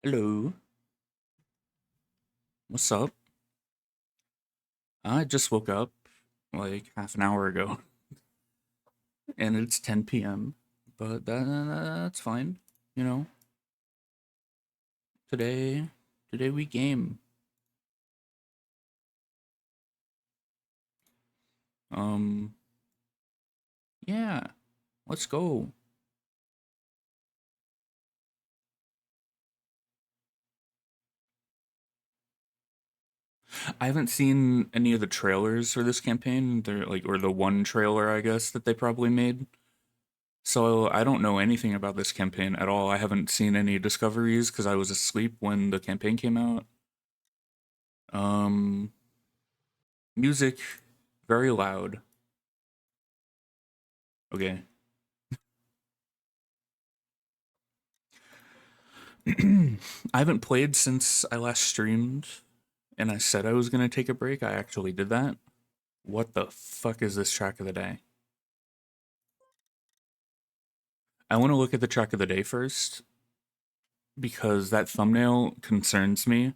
Hello, what's up? I just woke up like half an hour ago and it's 10 p.m. But that's fine. You know, today today we game. Um yeah, let's go. I haven't seen any of the trailers for this campaign. They're like or the one trailer I guess that they probably made. So I don't know anything about this campaign at all. I haven't seen any discoveries because I was asleep when the campaign came out. Um Music very loud. Okay. I haven't played since I last streamed and I said I was going to take a break. I actually did that. What the fuck is this track of the day? I want to look at the track of the day first because that thumbnail concerns me.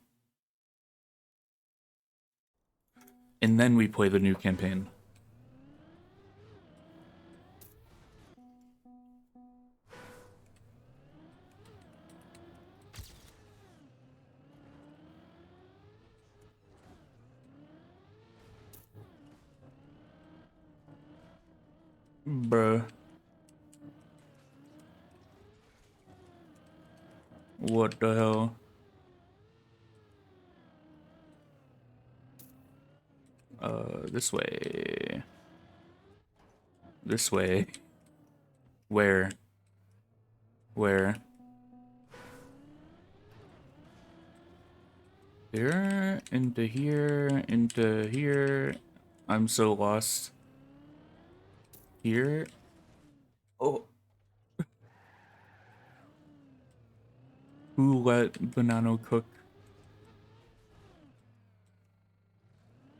And then we play the new campaign. Bruh. What the hell? This way. This way. Where? Where? Here? Into here? Into here? I'm so lost. Here? Oh. Who let Banano cook?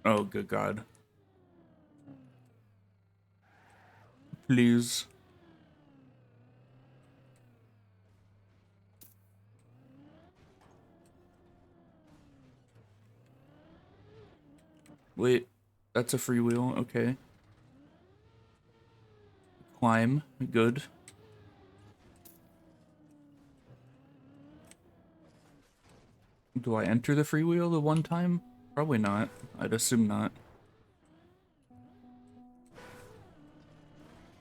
Oh, good God. Please. Wait, that's a freewheel. Okay. Climb. Good. Do I enter the freewheel the one time? Probably not. I'd assume not.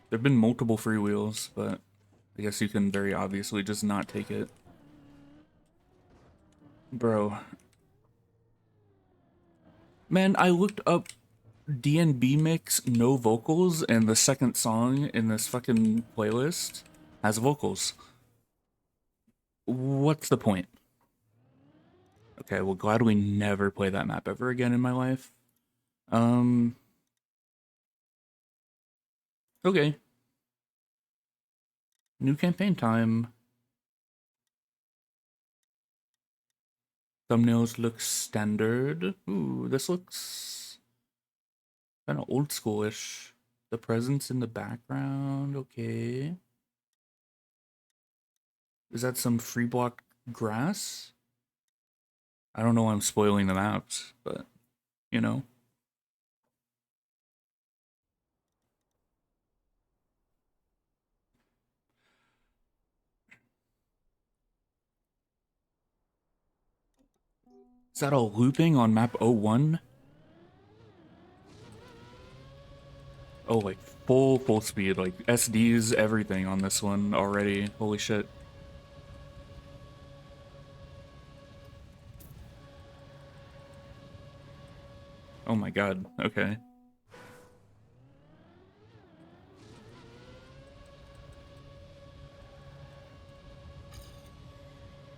There've been multiple freewheels, but I guess you can very obviously just not take it. Bro. Man, I looked up DNB mix no vocals and the second song in this fucking playlist has vocals. What's the point? Okay, well glad we never play that map ever again in my life. Um okay. New campaign time. Thumbnails look standard. Ooh, this looks kind of old schoolish. The presence in the background, okay. Is that some free block grass? I don't know why I'm spoiling the maps, but you know. Is that all looping on map 01? Oh, like full speed, like SDs, everything on this one already. Holy shit. Oh my god, okay.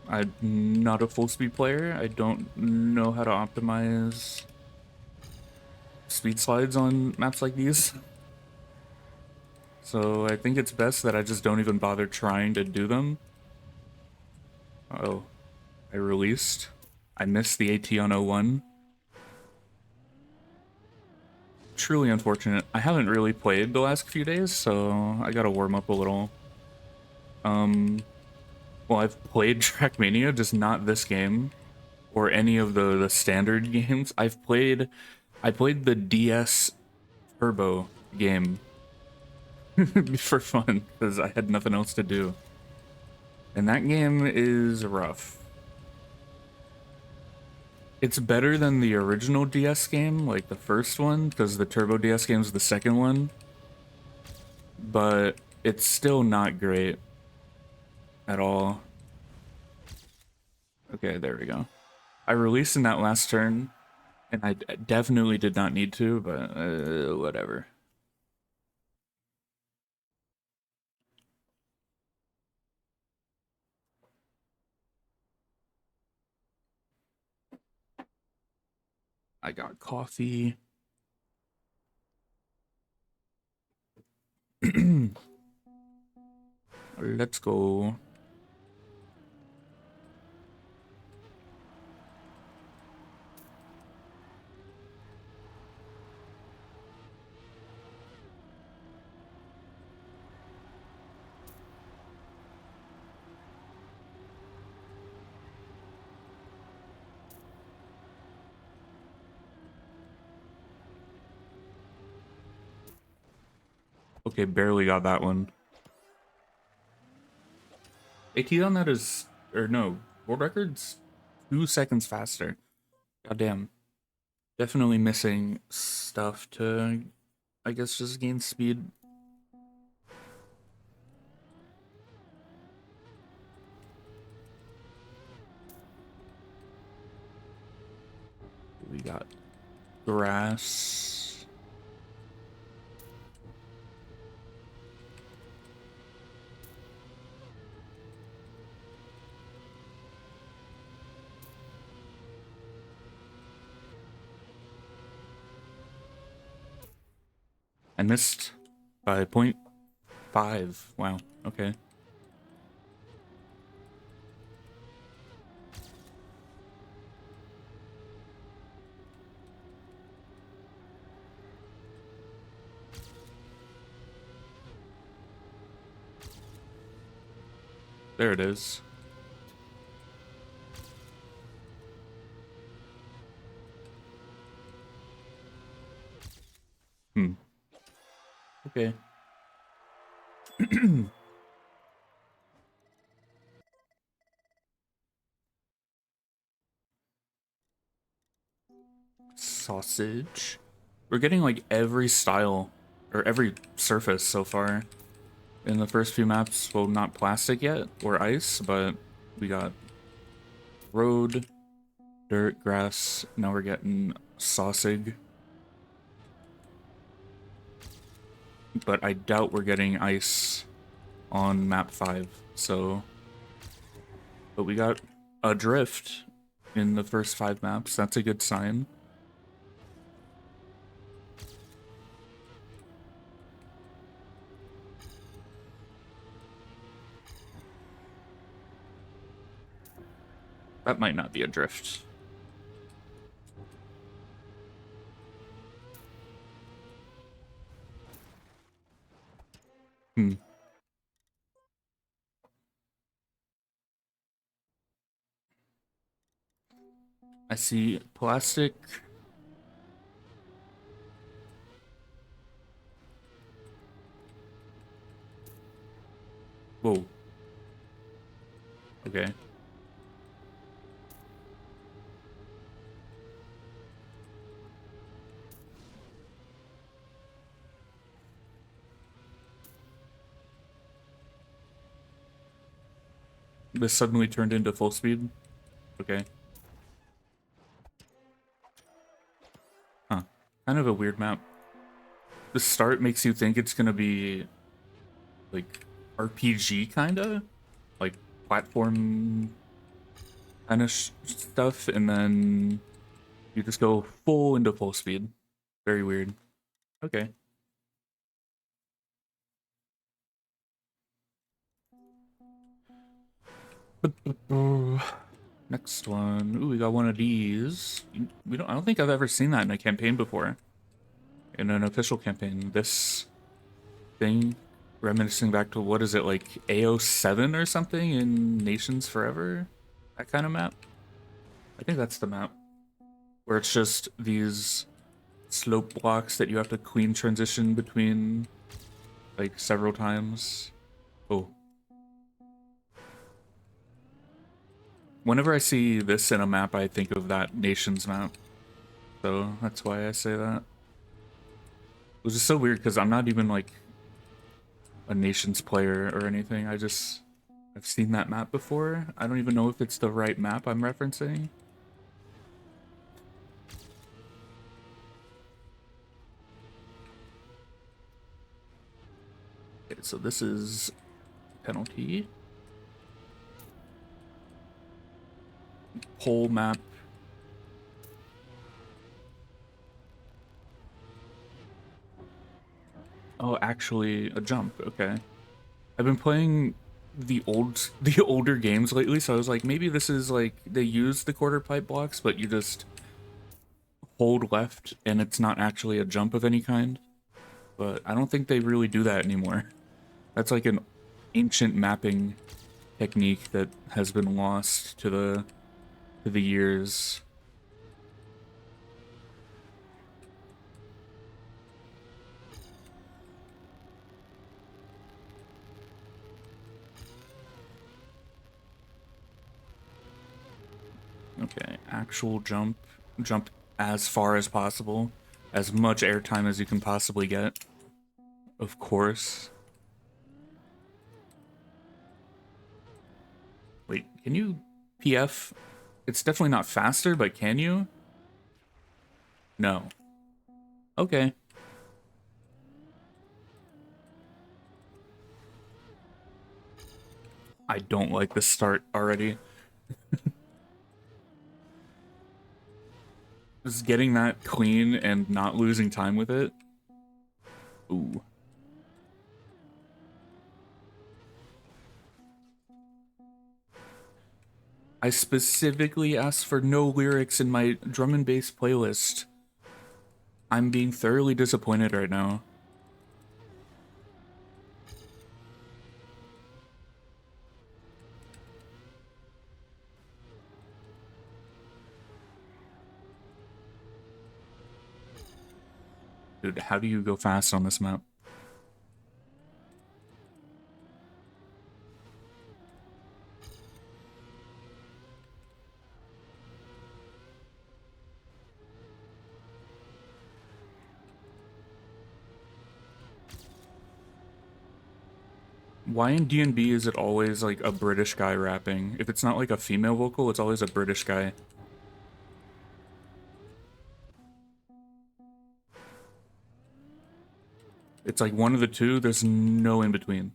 I'm not a full speed player. I don't know how to optimize speed slides on maps like these. So I think it's best that I just don't even bother trying to do them. Oh, I released. I missed the AT on 01. Truly unfortunate. I haven't really played the last few days, so I gotta warm up a little. Um, Well, I've played Trackmania, just not this game or any of the standard games. I played the DS Turbo game for fun because I had nothing else to do. And that game is rough. It's better than the original DS game, like the first one, because the Turbo DS game is the second one. But it's still not great at all. Okay, there we go. I released in that last turn, and I definitely did not need to, but whatever. I got coffee. Let's go. Okay, barely got that one. AT on that is, or no, world record's 2 seconds faster. Goddamn. Definitely missing stuff to, I guess, just gain speed. We got grass. I missed by 0.5. Wow, okay. There it is. Hmm. Okay. Sausage. We're getting like every style or every surface so far in the first few maps. Well, not plastic yet or ice, but we got road, dirt, grass. Now we're getting sausage. But I doubt we're getting ice on map 5. So, but we got a drift in the first 5 maps. That's a good sign. That might not be a drift. Hmm. I see plastic. Whoa. Okay. This suddenly turned into full speed. Okay. Huh. Kind of a weird map. The start makes you think it's gonna be like RPG kinda, like platform kind of stuff, and then you just go full into full speed. Very weird. Okay. Next one. Ooh, we got one of these. We don't. I don't think I've ever seen that in a campaign before. In an official campaign, this thing. reminiscing back to, what is it, like AO7 or something in Nations Forever? That kind of map? I think that's the map. Where it's just these slope blocks that you have to queen transition between, like, several times. Oh. Whenever I see this in a map, I think of that Nations map. So that's why I say that. It was just so weird because I'm not even like a Nations player or anything. I've seen that map before. I don't even know if it's the right map I'm referencing. Okay, so this is penalty. Pole map. Oh, actually a jump. Okay. I've been playing the older games lately, so I was like, maybe this is like they use the quarter pipe blocks, but you just hold left and it's not actually a jump of any kind. But I don't think they really do that anymore. That's like an ancient mapping technique that has been lost to the years. Okay, actual jump. Jump as far as possible. As much airtime as you can possibly get. Of course. Wait, can you PF? It's definitely not faster, but can you? No. Okay. I don't like the start already. Just getting that clean and not losing time with it. Ooh. I specifically asked for no lyrics in my drum and bass playlist. I'm being thoroughly disappointed right now. Dude, how do you go fast on this map? Why in D&B is it always like a British guy rapping? If it's not like a female vocal, it's always a British guy. It's like one of the two, there's no in between.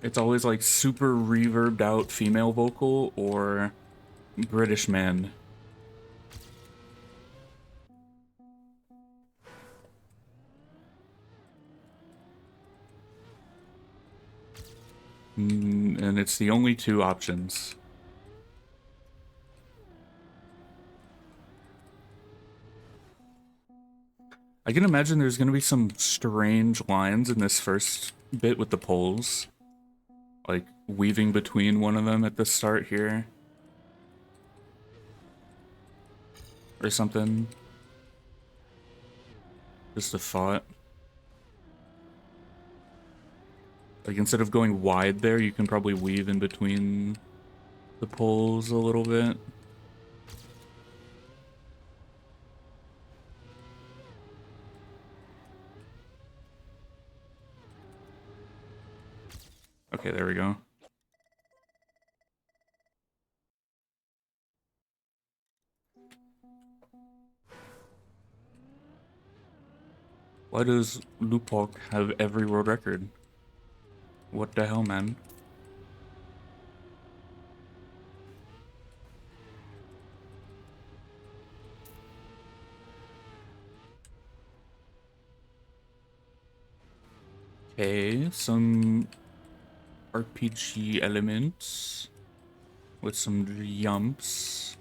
It's always like super reverbed out female vocal or British man. And it's the only two options. I can imagine there's gonna be some strange lines in this first bit with the poles. Like weaving between one of them at the start here. Or something. Just a thought. Like instead of going wide there, you can probably weave in between the poles a little bit. Okay, there we go. Why does Lupok have every world record? What the hell, man? Okay, some RPG elements with some jumps.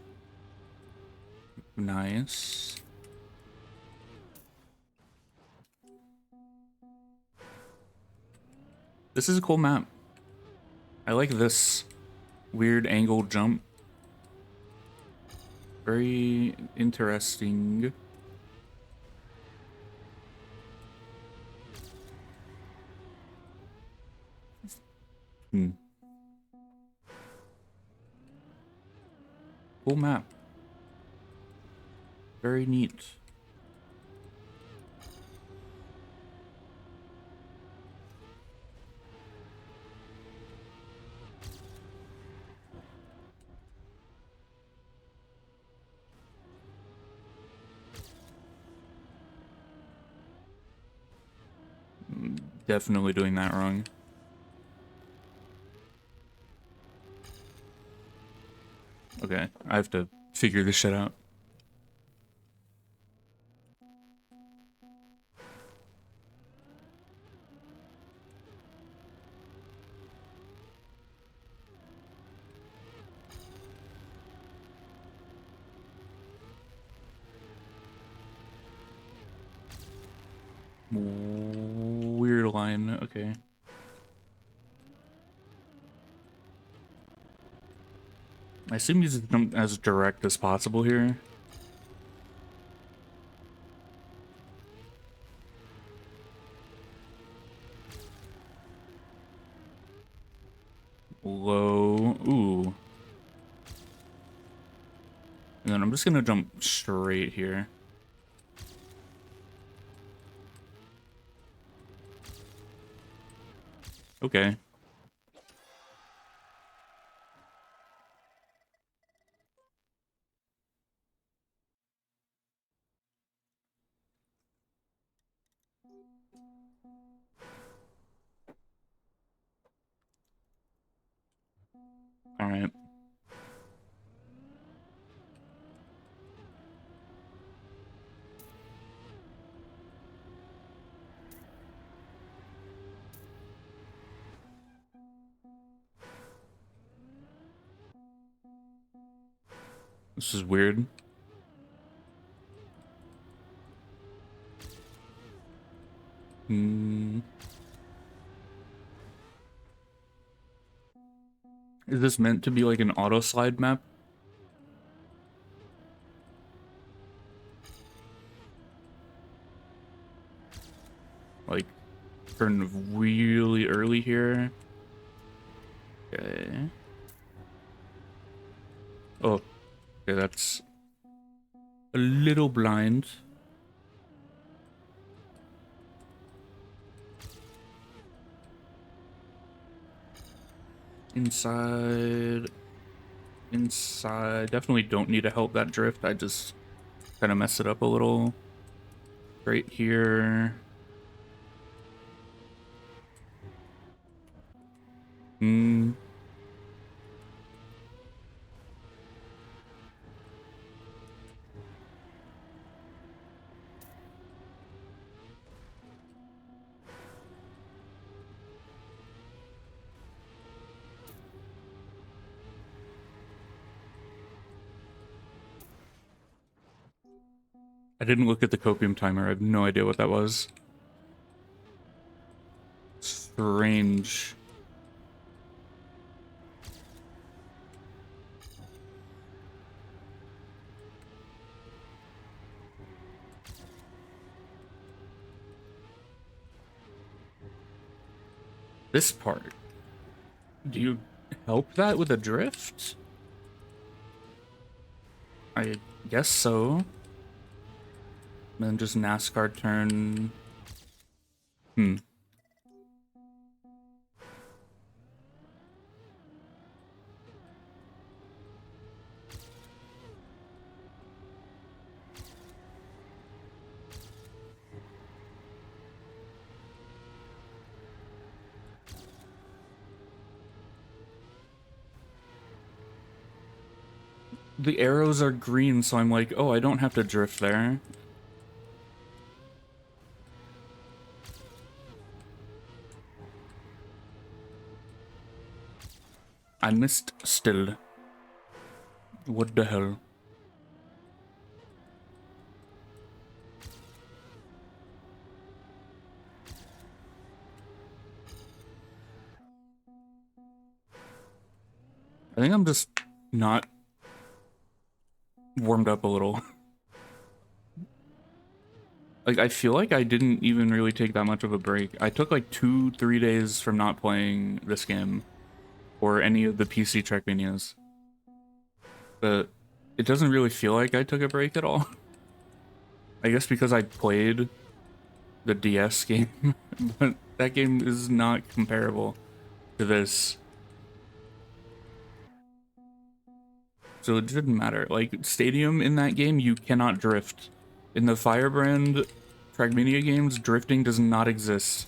Nice. This is a cool map. I like this weird angle jump. Very interesting. Cool map. Very neat. Definitely doing that wrong. Okay, I have to figure this shit out. Weird line, okay. I assume he's as direct as possible here. Low, ooh. And then I'm just gonna jump straight here. Okay. All right. This is weird. Is this meant to be like an auto slide map? Like, turn really early here. Okay. Oh, okay, that's a little blind. Inside. Inside. Definitely don't need to help that drift. I just kind of mess it up a little. Right here. I didn't look at the copium timer. I have no idea what that was. Strange. This part. Do you help that with a drift? I guess so. Then just NASCAR turn. The arrows are green, so I'm like, oh, I don't have to drift there. I missed still. What the hell? I think I'm just not warmed up a little. Like, I feel like I didn't even really take that much of a break. I took like 2-3 days from not playing this game or any of the PC Trackmanias. But it doesn't really feel like I took a break at all. I guess because I played the DS game, but that game is not comparable to this. So it didn't matter. Like, Stadium in that game, you cannot drift. In the Firebrand Trackmania games, drifting does not exist.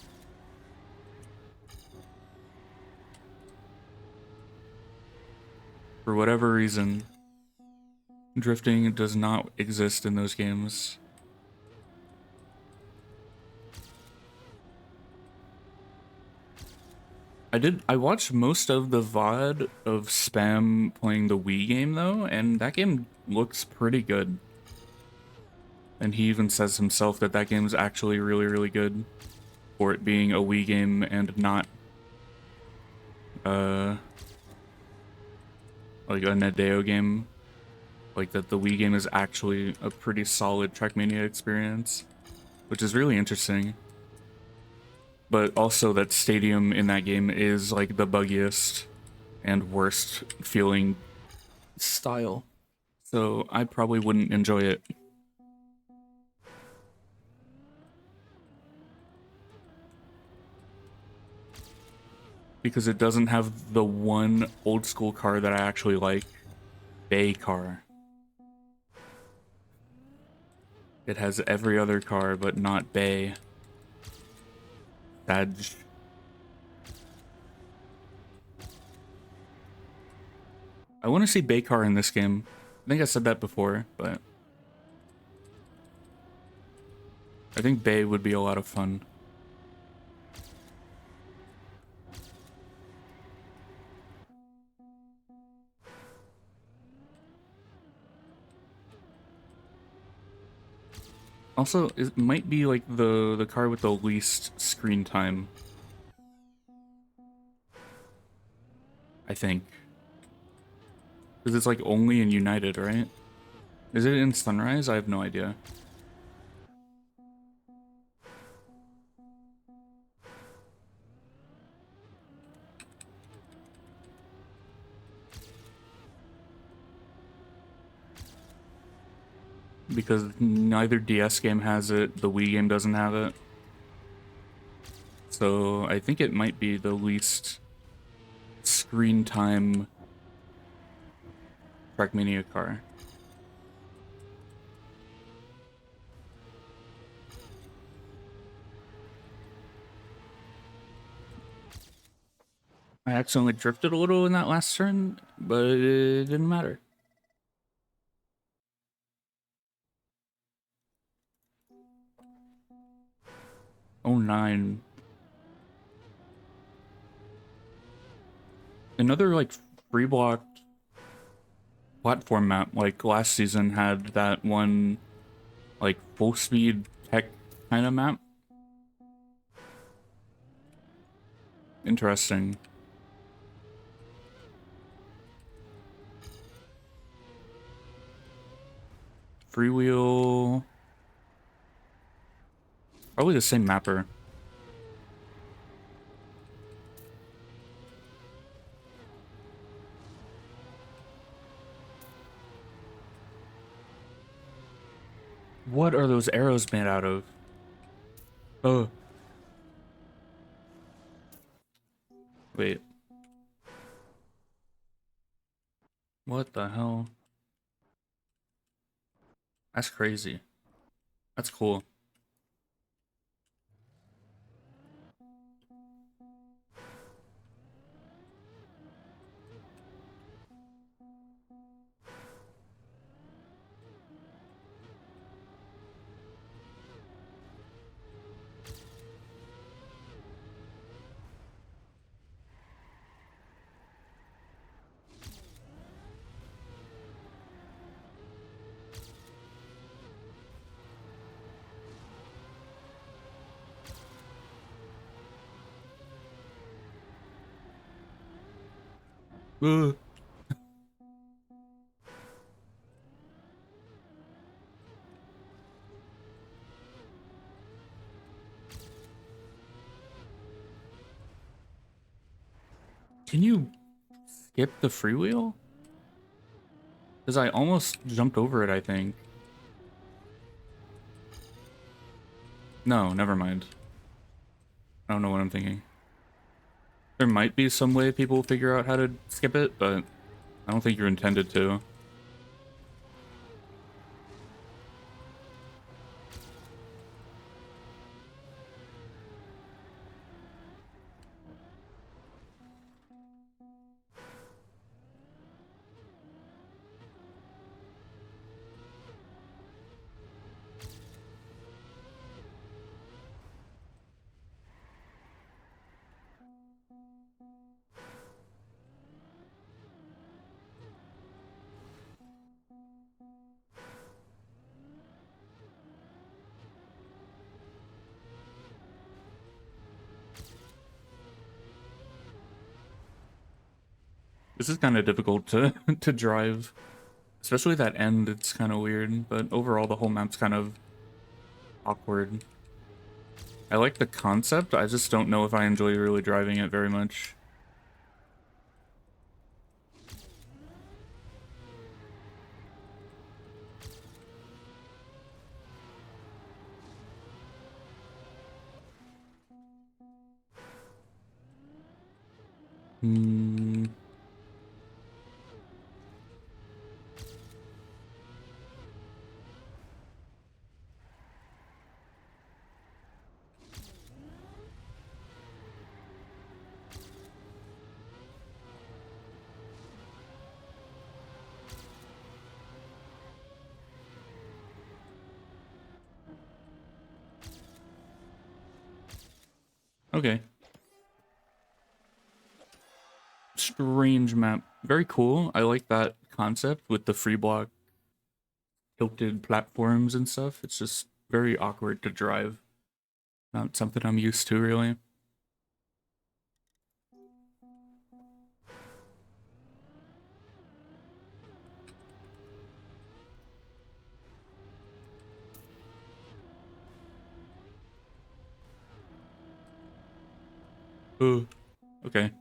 For whatever reason, drifting does not exist in those games. I watched most of the VOD of Spam playing the Wii game though, and that game looks pretty good. And he even says himself that that game is actually really, really good for it being a Wii game and not like a Nadeo game. Like that the Wii game is actually a pretty solid Trackmania experience, which is really interesting. But also that Stadium in that game is like the buggiest and worst feeling style. So I probably wouldn't enjoy it. Because it doesn't have the one old school car that I actually like. Bay car. It has every other car, but not Bay. Badge. I want to see Bay car in this game. I think I said that before, but I think Bay would be a lot of fun. Also, it might be like the car with the least screen time. I think. Because it's like only in United, right? Is it in Sunrise? I have no idea. Because neither DS game has it, the Wii game doesn't have it. So I think it might be the least screen time Trackmania car. I accidentally drifted a little in that last turn, but it didn't matter. Oh, 9. Another like free blocked platform map like last season had that one like full speed tech kind of map. Interesting. Freewheel. Probably the same mapper. What are those arrows made out of? Oh. Wait. What the hell? That's crazy. That's cool. Ugh. Can you skip the freewheel? Because I almost jumped over it, I think. No, never mind. I don't know what I'm thinking. There might be some way people will figure out how to skip it, but I don't think you're intended to. This is kind of difficult to to drive, especially that end. It's kind of weird, but overall the whole map's kind of awkward. I like the concept. I just don't know if I enjoy really driving it very much. Hmm. Okay. Strange map. Very cool. I like that concept with the free block tilted platforms and stuff. It's just very awkward to drive. Not something I'm used to, really. Ooh. Okay.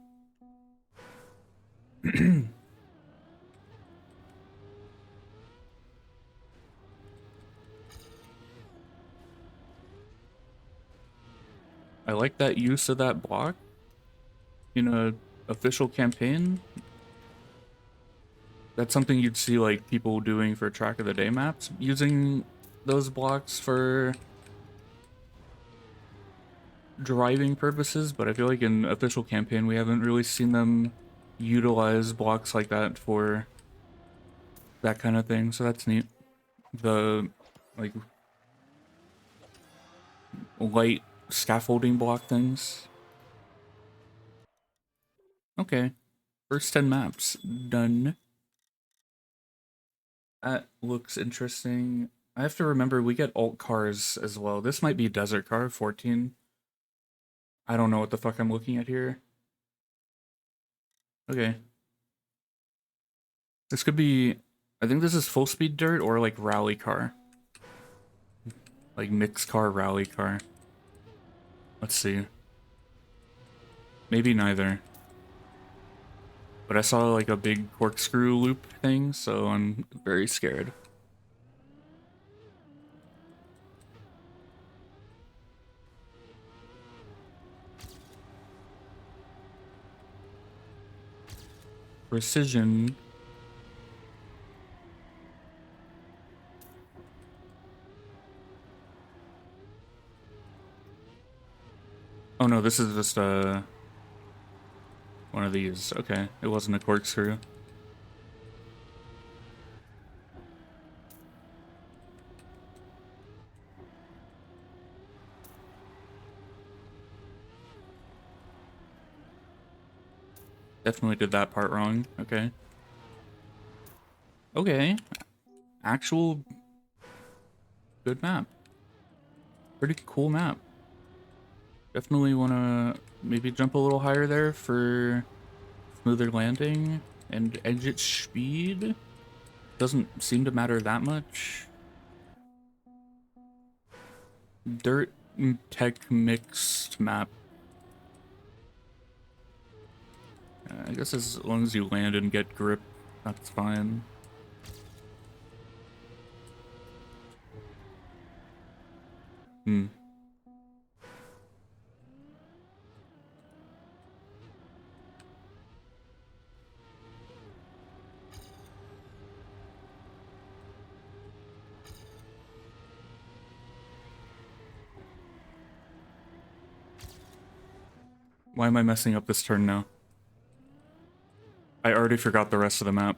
I like that use of that block in a official campaign. That's something you'd see like people doing for track of the day maps, using those blocks for driving purposes, but I feel like in official campaign we haven't really seen them utilize blocks like that for that kind of thing, so that's neat. The like light scaffolding block things. Okay. First 10 maps done. That looks interesting. I have to remember we get alt cars as well. This might be desert car 14. I don't know what the fuck I'm looking at here. Okay. This could be, I think this is full speed dirt or like rally car. Like mixed car, rally car. Let's see. Maybe neither. But I saw like a big corkscrew loop thing, so I'm very scared. Precision. Oh no, this is just one of these. Okay, it wasn't a corkscrew. Definitely did that part wrong. Okay. Okay. Actual good map. Pretty cool map. Definitely want to maybe jump a little higher there for smoother landing. And exit speed doesn't seem to matter that much. Dirt tech mixed map. I guess as long as you land and get grip, that's fine. Hmm. Why am I messing up this turn now? I already forgot the rest of the map.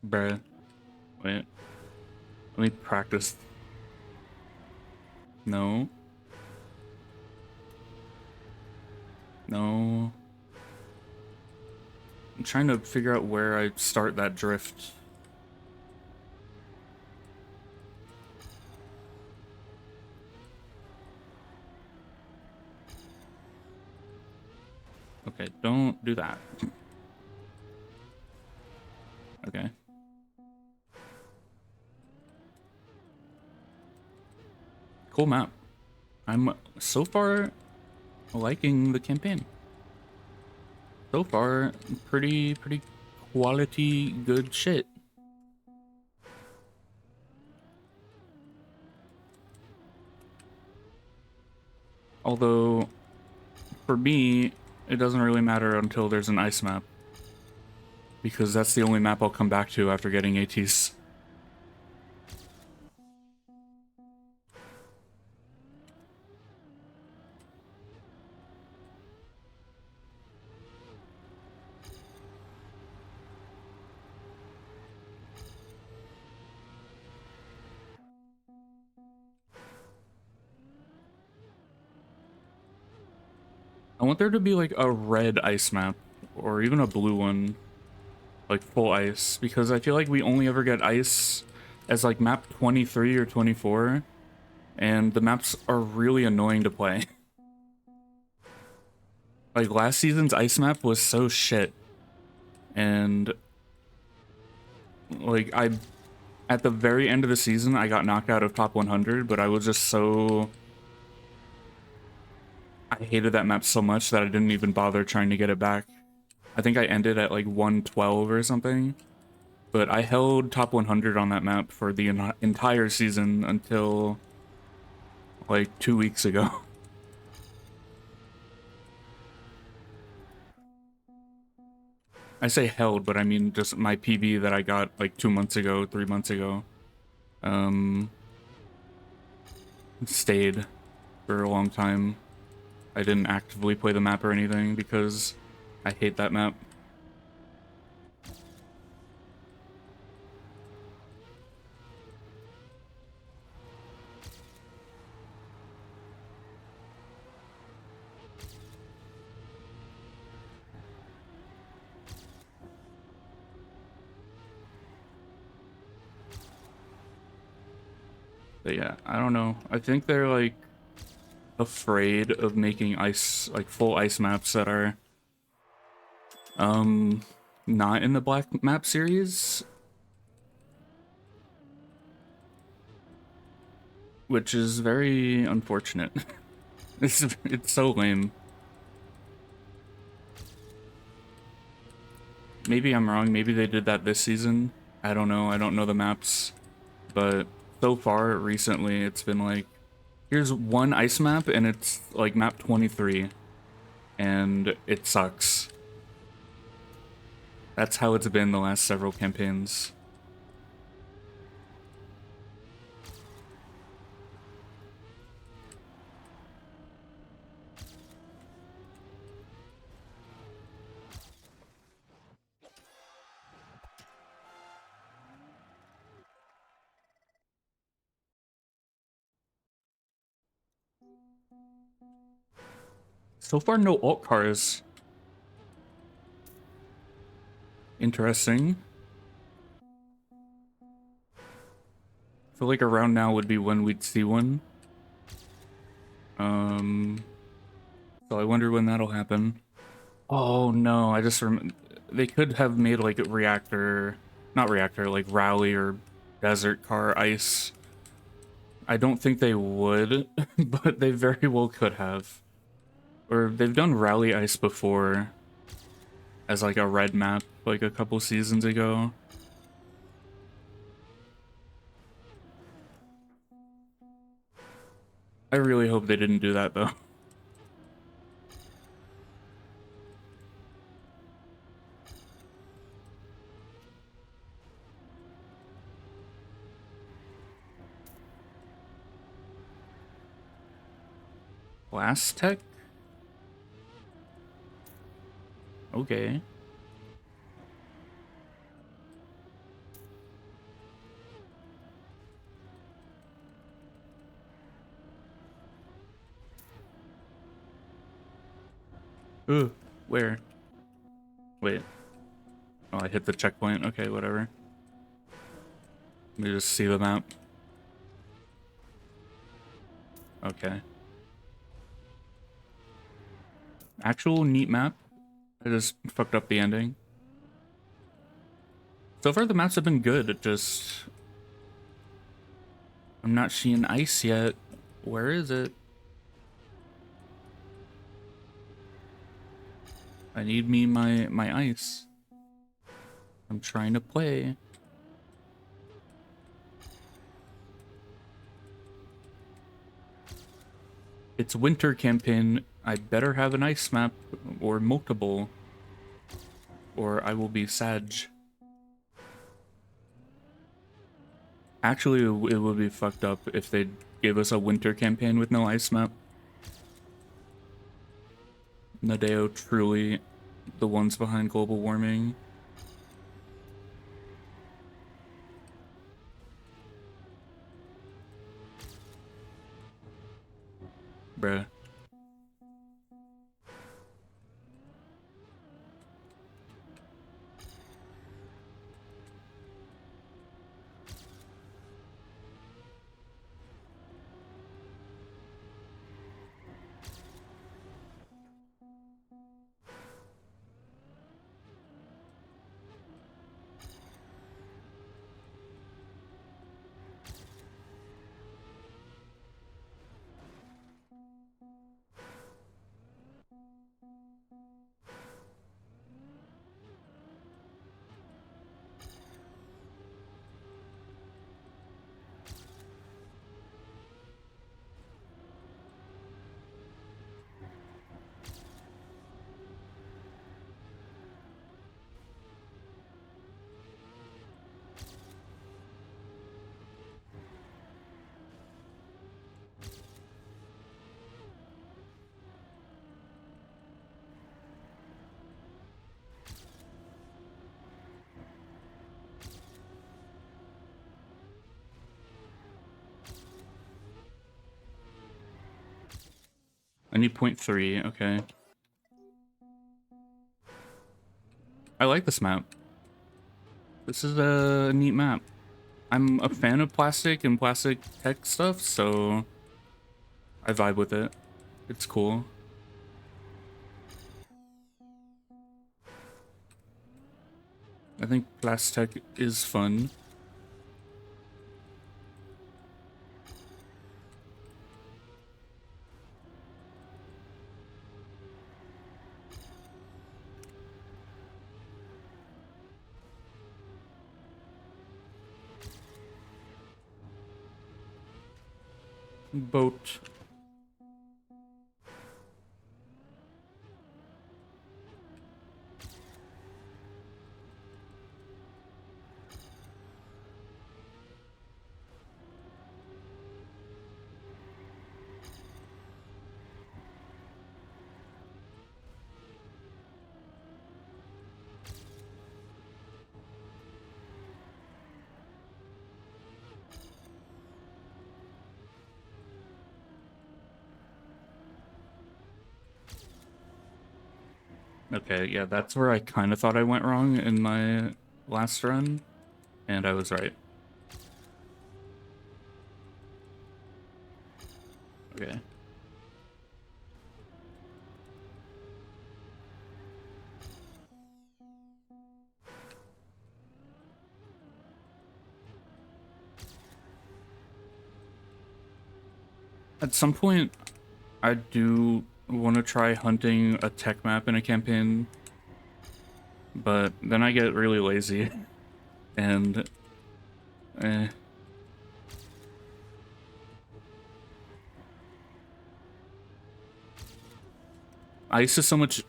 Bruh. Wait. Let me practice. No. No. I'm trying to figure out where I start that drift. Okay, don't do that. Okay. Cool map. I'm so far liking the campaign. So far, pretty quality good shit. Although, for me, it doesn't really matter until there's an ice map. Because that's the only map I'll come back to after getting ATs. I want there to be like a red ice map, or even a blue one, like full ice, because I feel like we only ever get ice as like map 23 or 24, and the maps are really annoying to play. Like last season's ice map was so shit, and like at the very end of the season I got knocked out of top 100, but I was just so, I hated that map so much that I didn't even bother trying to get it back. I think I ended at like 112 or something, but I held top 100 on that map for the entire season until like 2 weeks ago. I say held, but I mean just my PB that I got like 2 months ago, 3 months ago. Stayed for a long time. I didn't actively play the map or anything because I hate that map. But yeah, I don't know. I think they're like afraid of making ice, like full ice maps that are not in the black map series, which is very unfortunate. It's so lame. Maybe I'm wrong. Maybe they did that this season. I don't know. I don't know the maps, but so far recently it's been like, here's one ice map and it's like map 23 and it sucks. That's how it's been the last several campaigns. So far, no alt cars. Interesting. I feel like around now would be when we'd see one. So I wonder when that'll happen. Oh no, I just they could have made like a reactor, not reactor, like rally or desert car ice. I don't think they would, but they very well could have. Or they've done rally ice before as like a red map like a couple seasons ago. I really hope they didn't do that though. Blast Tech? Okay. Ugh, where? Wait. Oh, I hit the checkpoint. Okay, whatever. Let me just see the map. Okay. Actual neat map. I just fucked up the ending. So far the maps have been good. It just... I'm not seeing ice yet. Where is it? I need my ice. I'm trying to play. It's winter campaign. I better have an ice map or multiple, or I will be sad. Actually, it would be fucked up if they gave us a winter campaign with no ice map. Nadeo truly the ones behind global warming. Bruh. I need 0.3, okay. I like this map. This is a neat map. I'm a fan of plastic and plastic tech stuff, so I vibe with it. It's cool. I think plastic is fun. Boat. Okay, yeah, that's where I kind of thought I went wrong in my last run, and I was right. Okay. At some point, I do want to try hunting a tech map in a campaign, but then I get really lazy, and eh. Ice is so much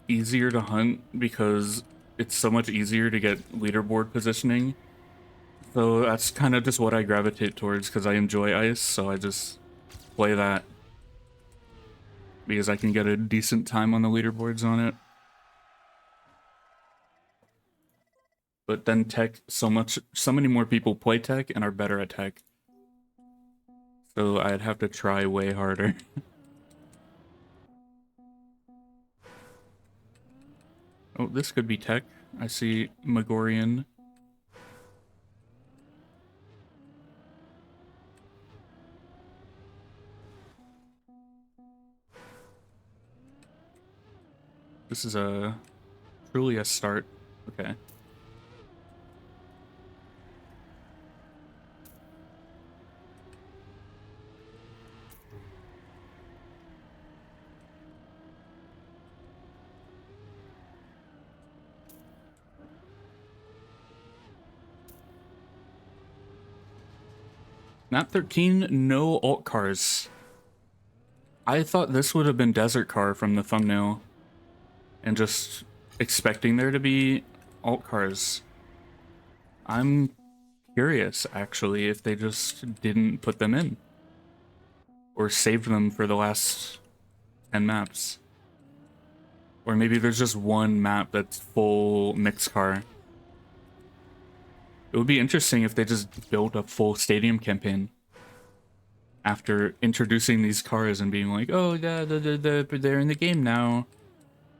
easier to hunt because it's so much easier to get leaderboard positioning. So that's kind of just what I gravitate towards because I enjoy ice, so I just play that because I can get a decent time on the leaderboards on it. But then tech, so many more people play tech and are better at tech. So I'd have to try way harder. Oh, this could be tech. I see Megorian. This is truly a start. Okay. Map 13, no alt cars. I thought this would have been Desert Car from the thumbnail, and just expecting there to be alt cars. I'm curious, actually, if they just didn't put them in. Or saved them for the last 10 maps. Or maybe there's just one map that's full mixed car. It would be interesting if they just built a full stadium campaign after introducing these cars and being like, oh, yeah, they're in the game now.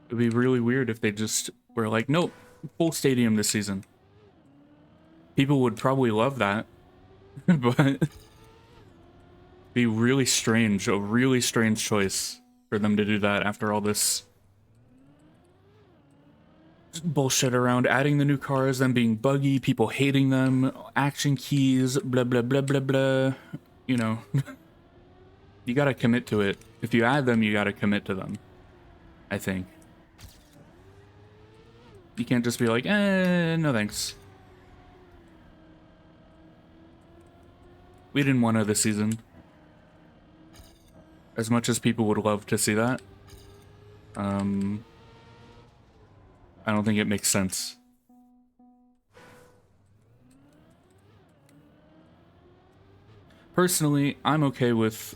It would be really weird if they just were like, nope, full stadium this season. People would probably love that, but be really strange, a really strange choice for them to do that after all this bullshit around adding the new cars, them being buggy, people hating them, action keys, blah, blah, blah, blah, blah. You know, you gotta commit to it. If you add them, you gotta commit to them, I think. You can't just be like, no thanks. We didn't want to this season. As much as people would love to see that, I don't think it makes sense. Personally, I'm okay with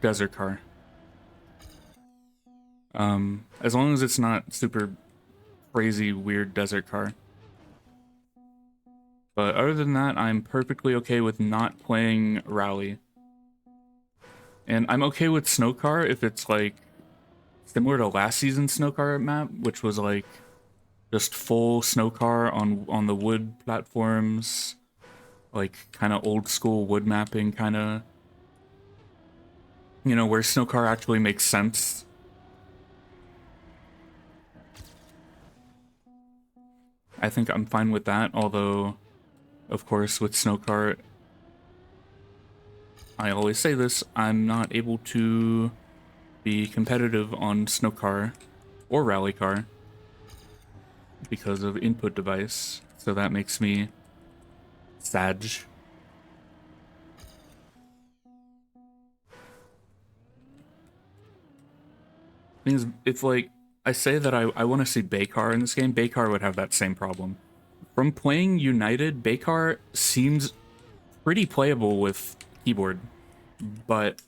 Desert Car. As long as it's not super crazy, weird Desert Car. But other than that, I'm perfectly okay with not playing Rally. And I'm okay with Snow Car if it's like similar to last season's Snow Car map, which was like just full Snow Car on the wood platforms, like kind of old school wood mapping, kind of, you know, where Snow Car actually makes sense. I think I'm fine with that, although, of course, with Snow Car, I always say this, I'm not able to be competitive on Snow Car or Rally Car because of input device, so that makes me sad. Things, it's like, I say that I want to see Baykar in this game. Baykar would have that same problem. From playing United, Baykar seems pretty playable with keyboard, but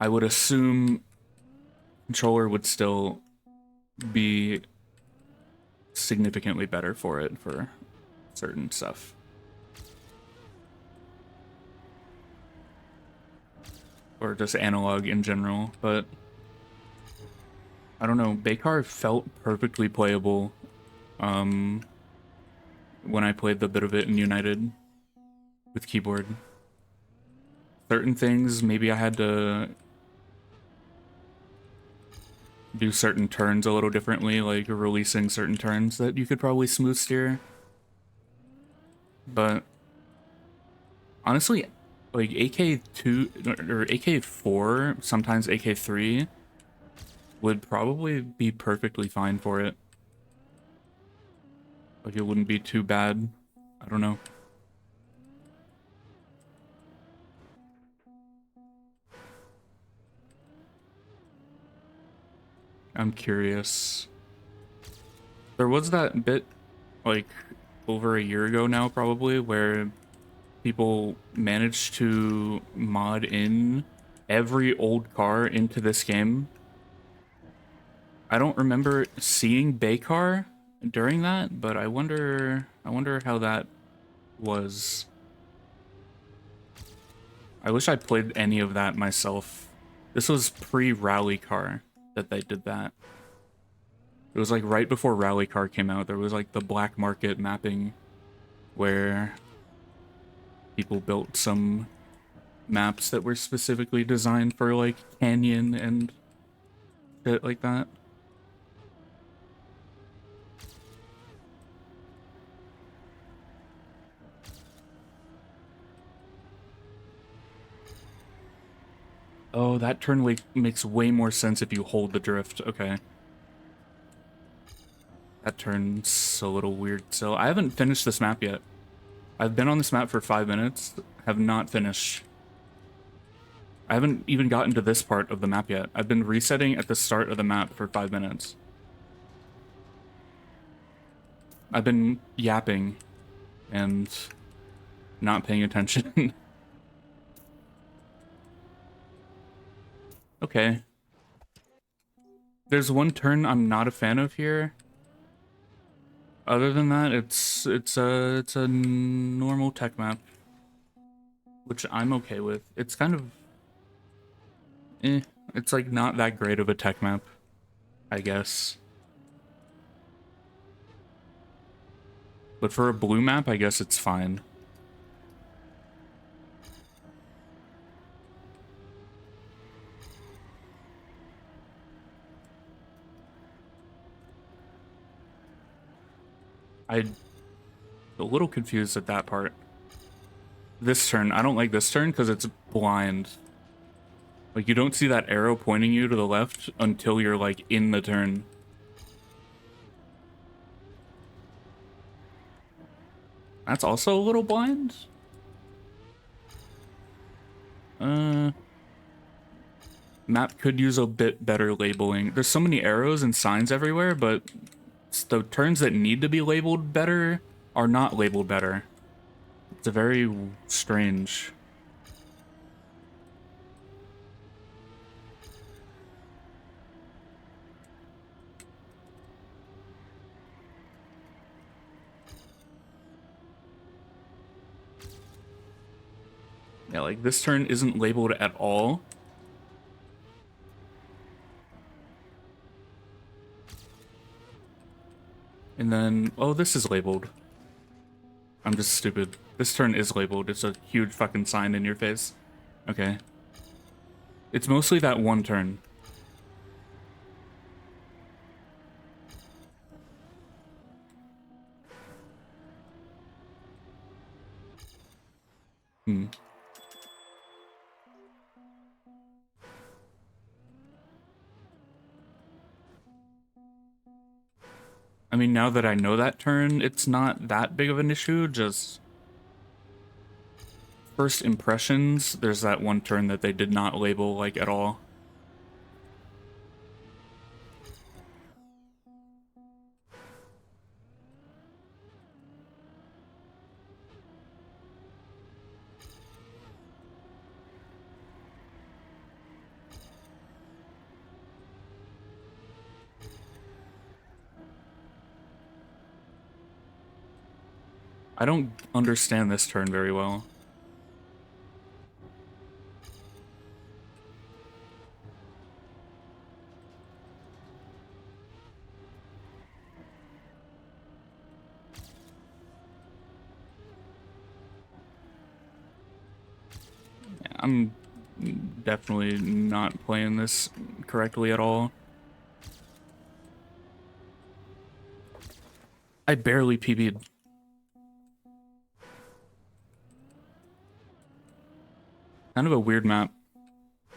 I would assume controller would still be significantly better for it for certain stuff. Or just analog in general, but I don't know, Baykar felt perfectly playable when I played the bit of it in United with keyboard. Certain things, maybe I had to do certain turns a little differently, like releasing certain turns that you could probably smooth steer. But honestly, like AK2 or AK4, sometimes AK3 would probably be perfectly fine for it. Like it wouldn't be too bad. I don't know. I'm curious. There was that bit like over a year ago now probably where people managed to mod in every old car into this game. I don't remember seeing Baykar during that, but I wonder how that was. I wish I played any of that myself. This was pre-Rally Car that they did that. It was like right before Rally Car came out. There was like the black market mapping where people built some maps that were specifically designed for like Canyon and shit like that. Oh, that turn makes way more sense if you hold the drift. Okay. That turn's a little weird. So I haven't finished this map yet. I've been on this map for 5 minutes, have not finished. I haven't even gotten to this part of the map yet. I've been resetting at the start of the map for 5 minutes. I've been yapping and not paying attention. Okay. There's one turn I'm not a fan of here. Other than that, it's a normal tech map, which I'm okay with. It's kind of it's like not that great of a tech map, I guess. But for a blue map, I guess it's fine. I'm a little confused at that part. This turn, I don't like this turn because it's blind. Like, you don't see that arrow pointing you to the left until you're, like, in the turn. That's also a little blind. Map could use a bit better labeling. There's so many arrows and signs everywhere, but the turns that need to be labeled better are not labeled better. It's a very strange. Yeah, like this turn isn't labeled at all. And then, oh, this is labeled. I'm just stupid. This turn is labeled. It's a huge fucking sign in your face. Okay. It's mostly that one turn. Hmm. I mean, now that I know that turn, it's not that big of an issue, just first impressions, there's that one turn that they did not label, like, at all. I don't understand this turn very well. I'm definitely not playing this correctly at all. I barely PB'd. Kind of a weird map.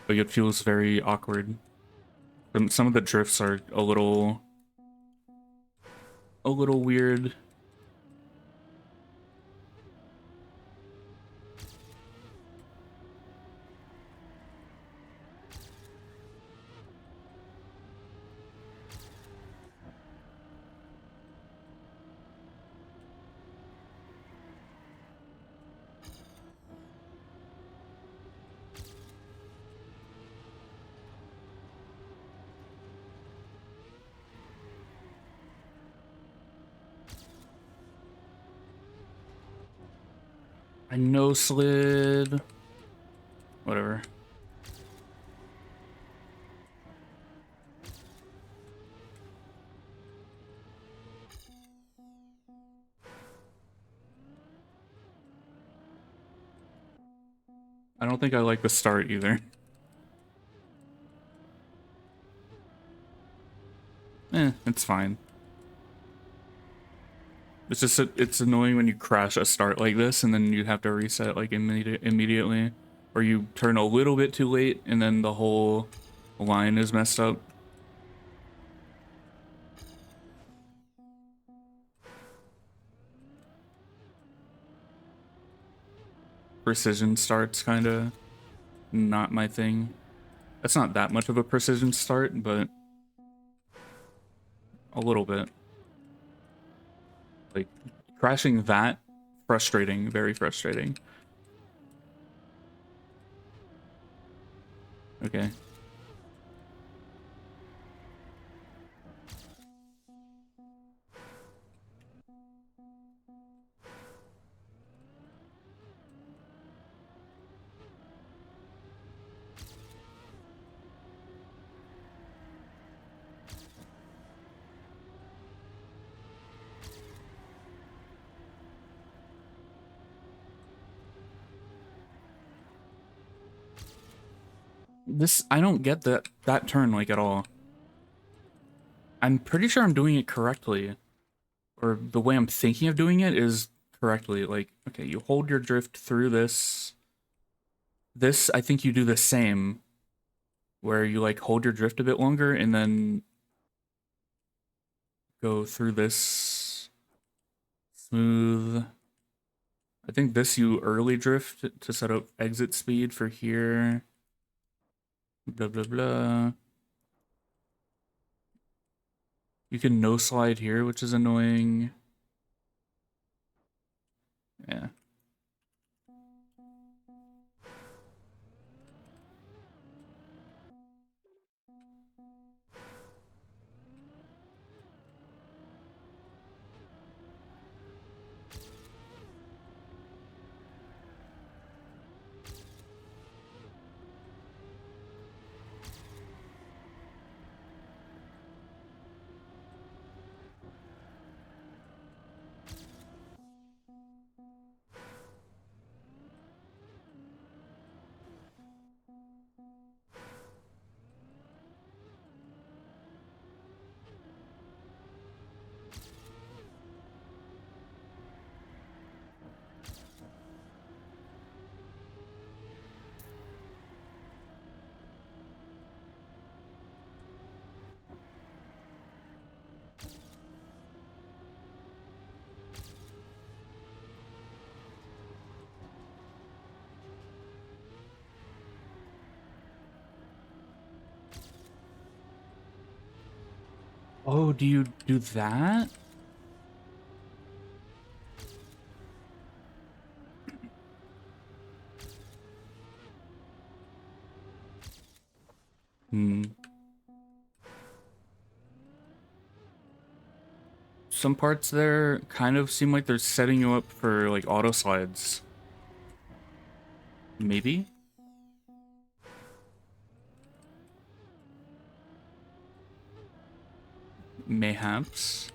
Like, it feels very awkward. Some of the drifts are a little weird. I no slid. Whatever. I don't think I like the start either. It's fine. It's just it's annoying when you crash a start like this and then you have to reset like immediately, or you turn a little bit too late and then the whole line is messed up. Precision starts kind of not my thing. That's not that much of a precision start, but a little bit. Like, crashing that, frustrating, very frustrating. Okay. This, I don't get that turn like at all. I'm pretty sure I'm doing it correctly, or the way I'm thinking of doing it is correctly. Like, okay, you hold your drift through this. This, I think you do the same, where you like hold your drift a bit longer and then go through this smooth. I think this you early drift to set up exit speed for here. Blah, blah, blah. You can no slide here, which is annoying. Yeah. Oh, do you do that? Hmm. Some parts there kind of seem like they're setting you up for like auto slides. Maybe? Mayhaps.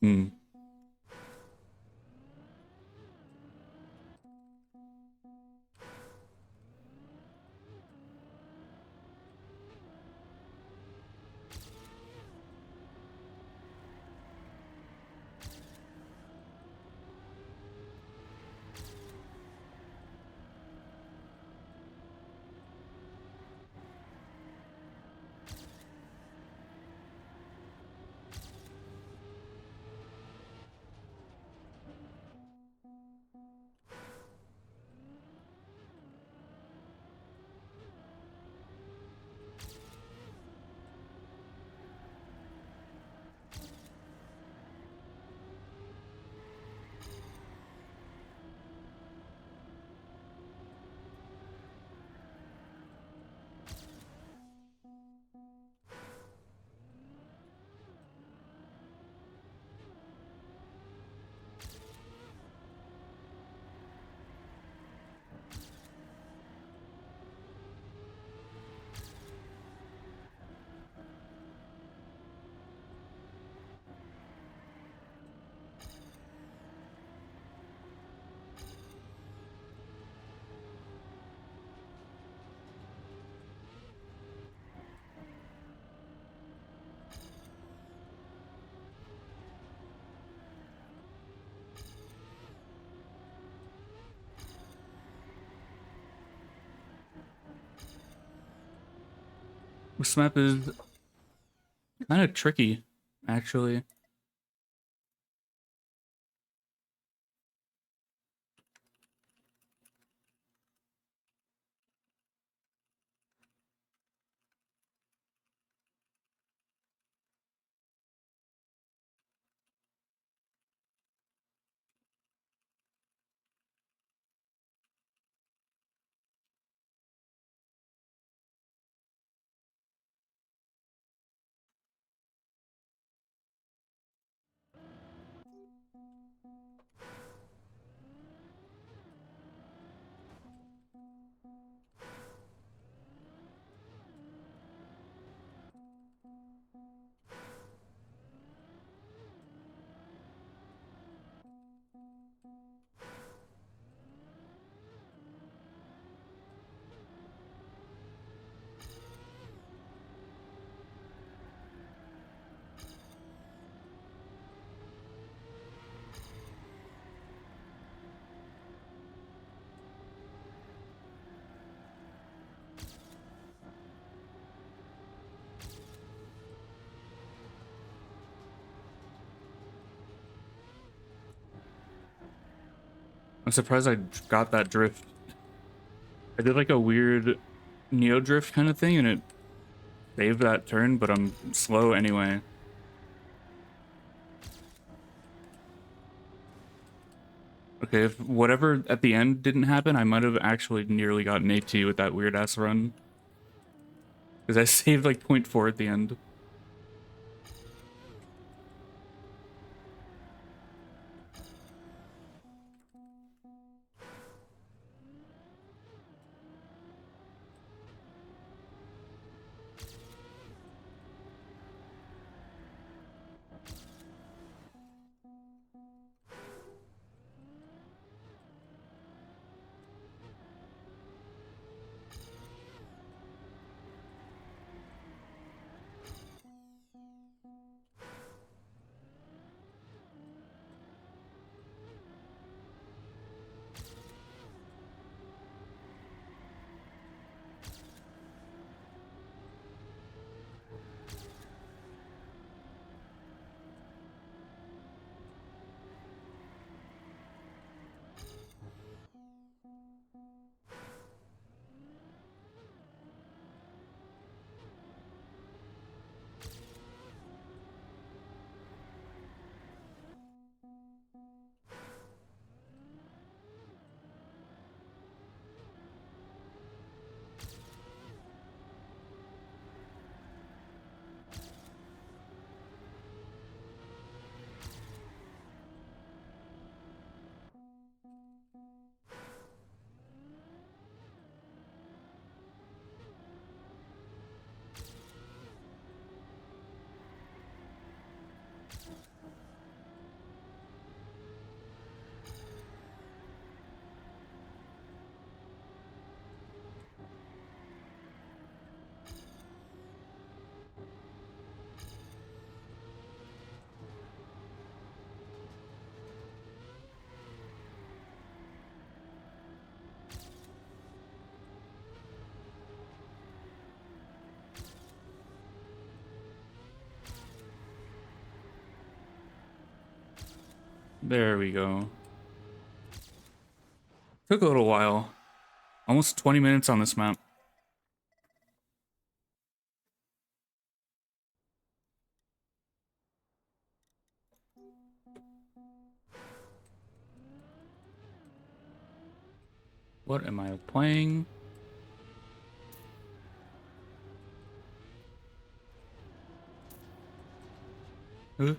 Hmm. This map is kind of tricky, actually. I'm surprised I got that drift. I did like a weird Neo drift kind of thing, and it saved that turn, but I'm slow anyway. Okay, if whatever at the end didn't happen, I might have actually nearly gotten AT with that weird ass run. Because I saved like 0.4 at the end. There we go. Took a little while. Almost 20 minutes on this map. What am I playing? Huh?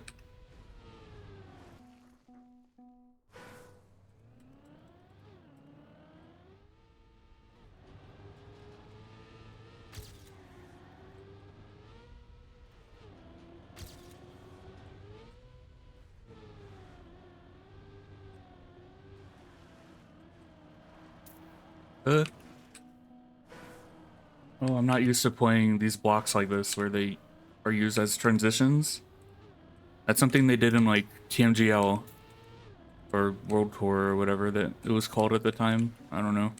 Oh, I'm not used to playing these blocks like this where they are used as transitions. That's something they did in like TMGL or World Tour or whatever that it was called at the time. I don't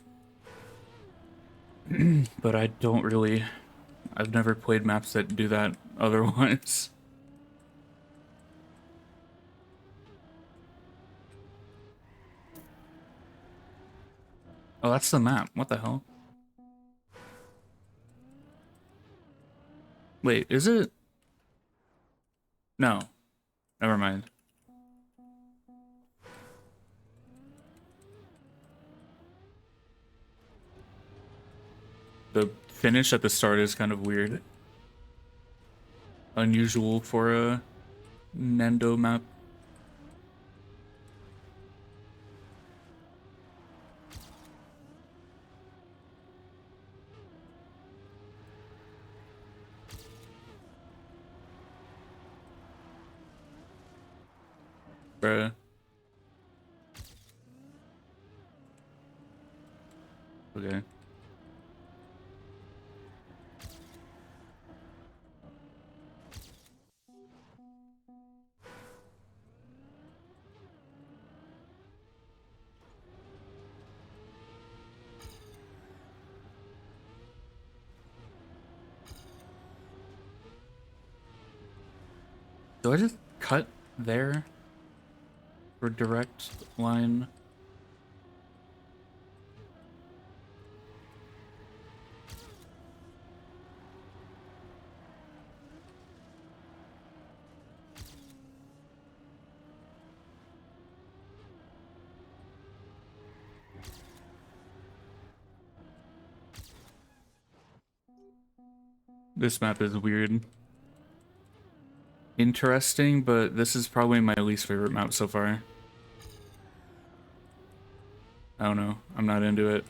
know. But I don't really... I've never played maps that do that otherwise. Oh, that's the map. What the hell? Wait, is it? No. Never mind. The finish at the start is kind of weird. Unusual for a Nendo map. Bruh. Okay. Do I just cut there for direct line? This map is weird. Interesting, but this is probably my least favorite map so far. I don't know. I'm not into it.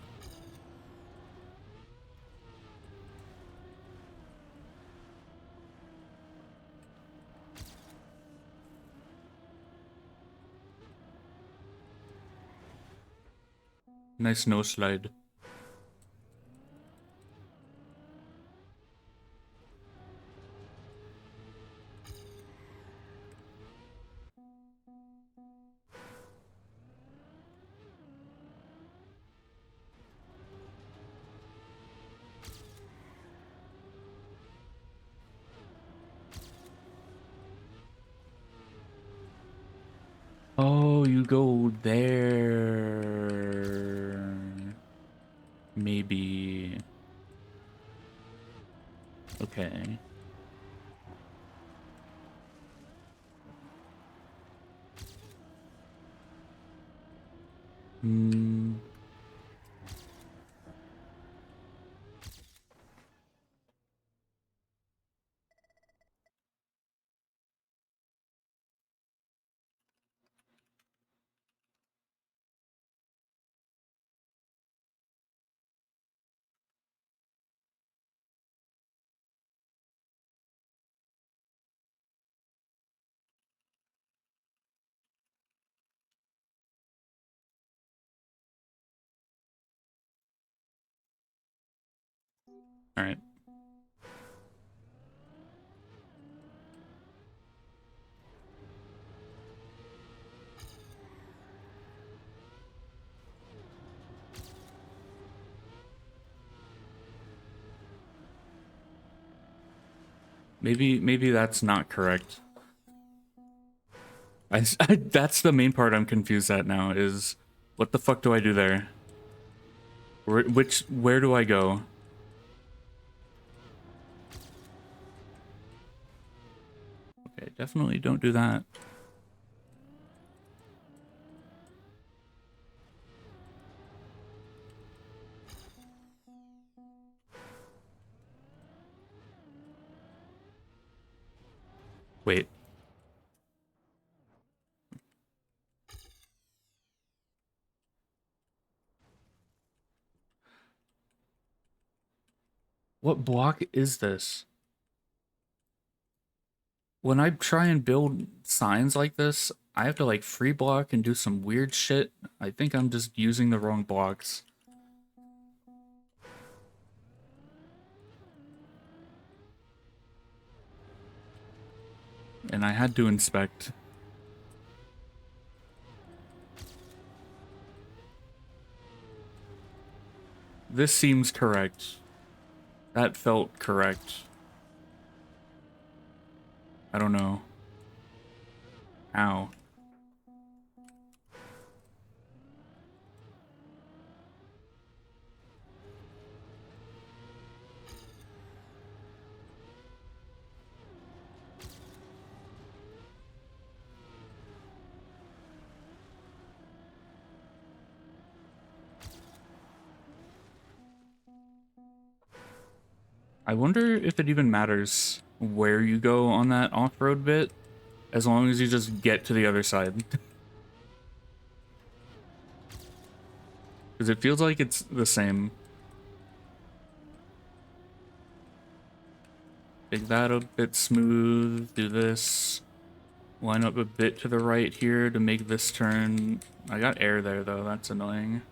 Nice no slide. Oh, you go there. Maybe. Okay. Hmm. All right. Maybe that's not correct. That's the main part I'm confused at now is what the fuck do I do there? Where do I go? Okay, definitely don't do that. Wait. What block is this? When I try and build signs like this, I have to like free block and do some weird shit. I think I'm just using the wrong blocks. And I had to inspect. This seems correct. That felt correct. I don't know. Ow. I wonder if it even matters where you go on that off-road bit, as long as you just get to the other side. Because it feels like it's the same. Make that a bit smooth, do this. Line up a bit to the right here to make this turn. I got air there though, that's annoying.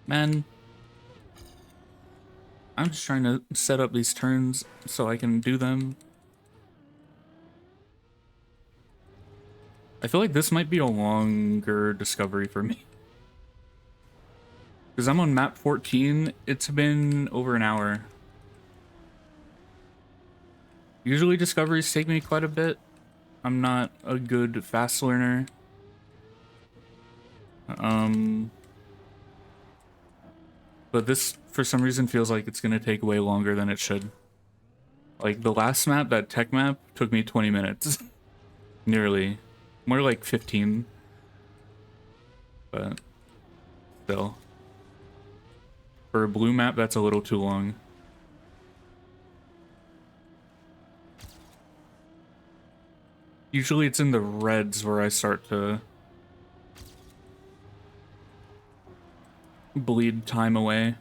Man, I'm just trying to set up these turns so I can do them. I feel like this might be a longer discovery for me. Because I'm on map 14, it's been over an hour. Usually discoveries take me quite a bit. I'm not a good fast learner. But this, for some reason, feels like it's gonna take way longer than it should. Like, the last map, that tech map, took me 20 minutes. Nearly. More like 15. But still. For a blue map, that's a little too long. Usually it's in the reds where I start to bleed time away.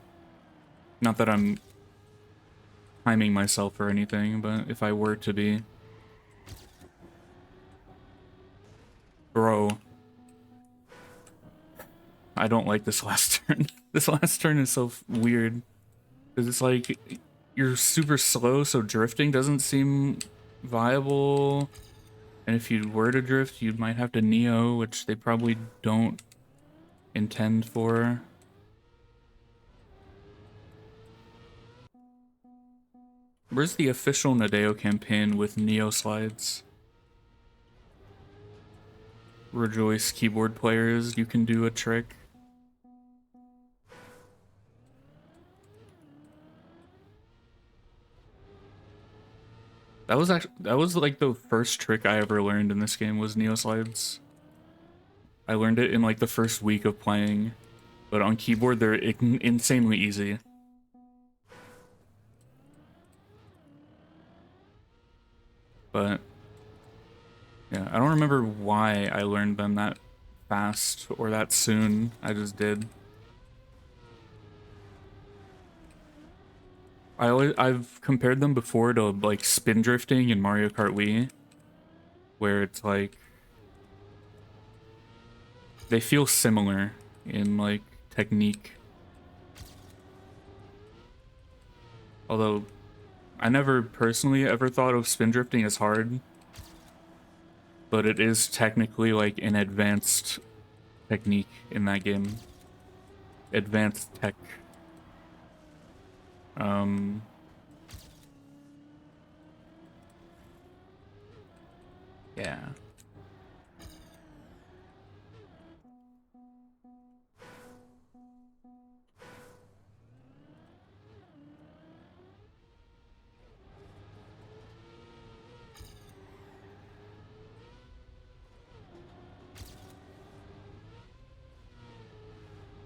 Not that I'm timing myself or anything, but if I were to be. Bro. I don't like this last turn. This last turn is so weird. Because it's like, you're super slow, so drifting doesn't seem viable. And if you were to drift, you might have to Neo, which they probably don't intend for. Where's the official Nadeo campaign with Neo slides? Rejoice keyboard players, you can do a trick. That was like the first trick I ever learned in this game was Neo slides. I learned it in like the first week of playing, but on keyboard they're insanely easy. But yeah, I don't remember why I learned them that fast or that soon. I just did. I've compared them before to like spin drifting in Mario Kart Wii, where it's like they feel similar in like technique. Although, I never personally ever thought of spin drifting as hard, but it is technically like an advanced technique in that game. Advanced tech. Um, yeah.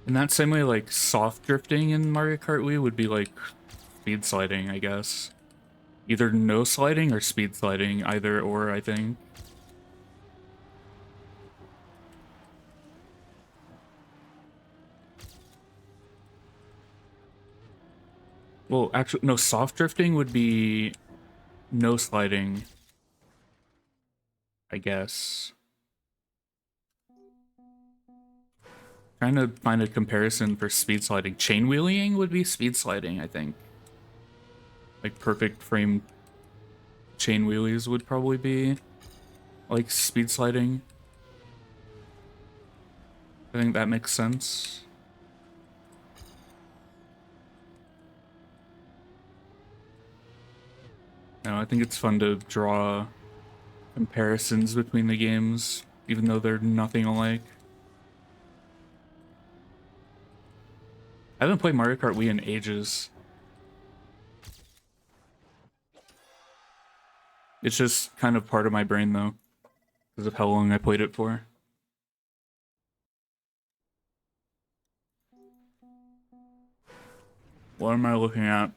In that same way, like, soft drifting in Mario Kart Wii would be like speed sliding, I guess. Either no sliding or speed sliding, either or, I think. Well, actually, no, soft drifting would be no sliding, I guess. Trying to find a comparison for speed sliding. Chain wheeling would be speed sliding, I think. Like perfect frame chain wheelies would probably be like speed sliding. I think that makes sense. No, I think it's fun to draw comparisons between the games, even though they're nothing alike. I haven't played Mario Kart Wii in ages. It's just kind of part of my brain, though, because of how long I played it for. What am I looking at?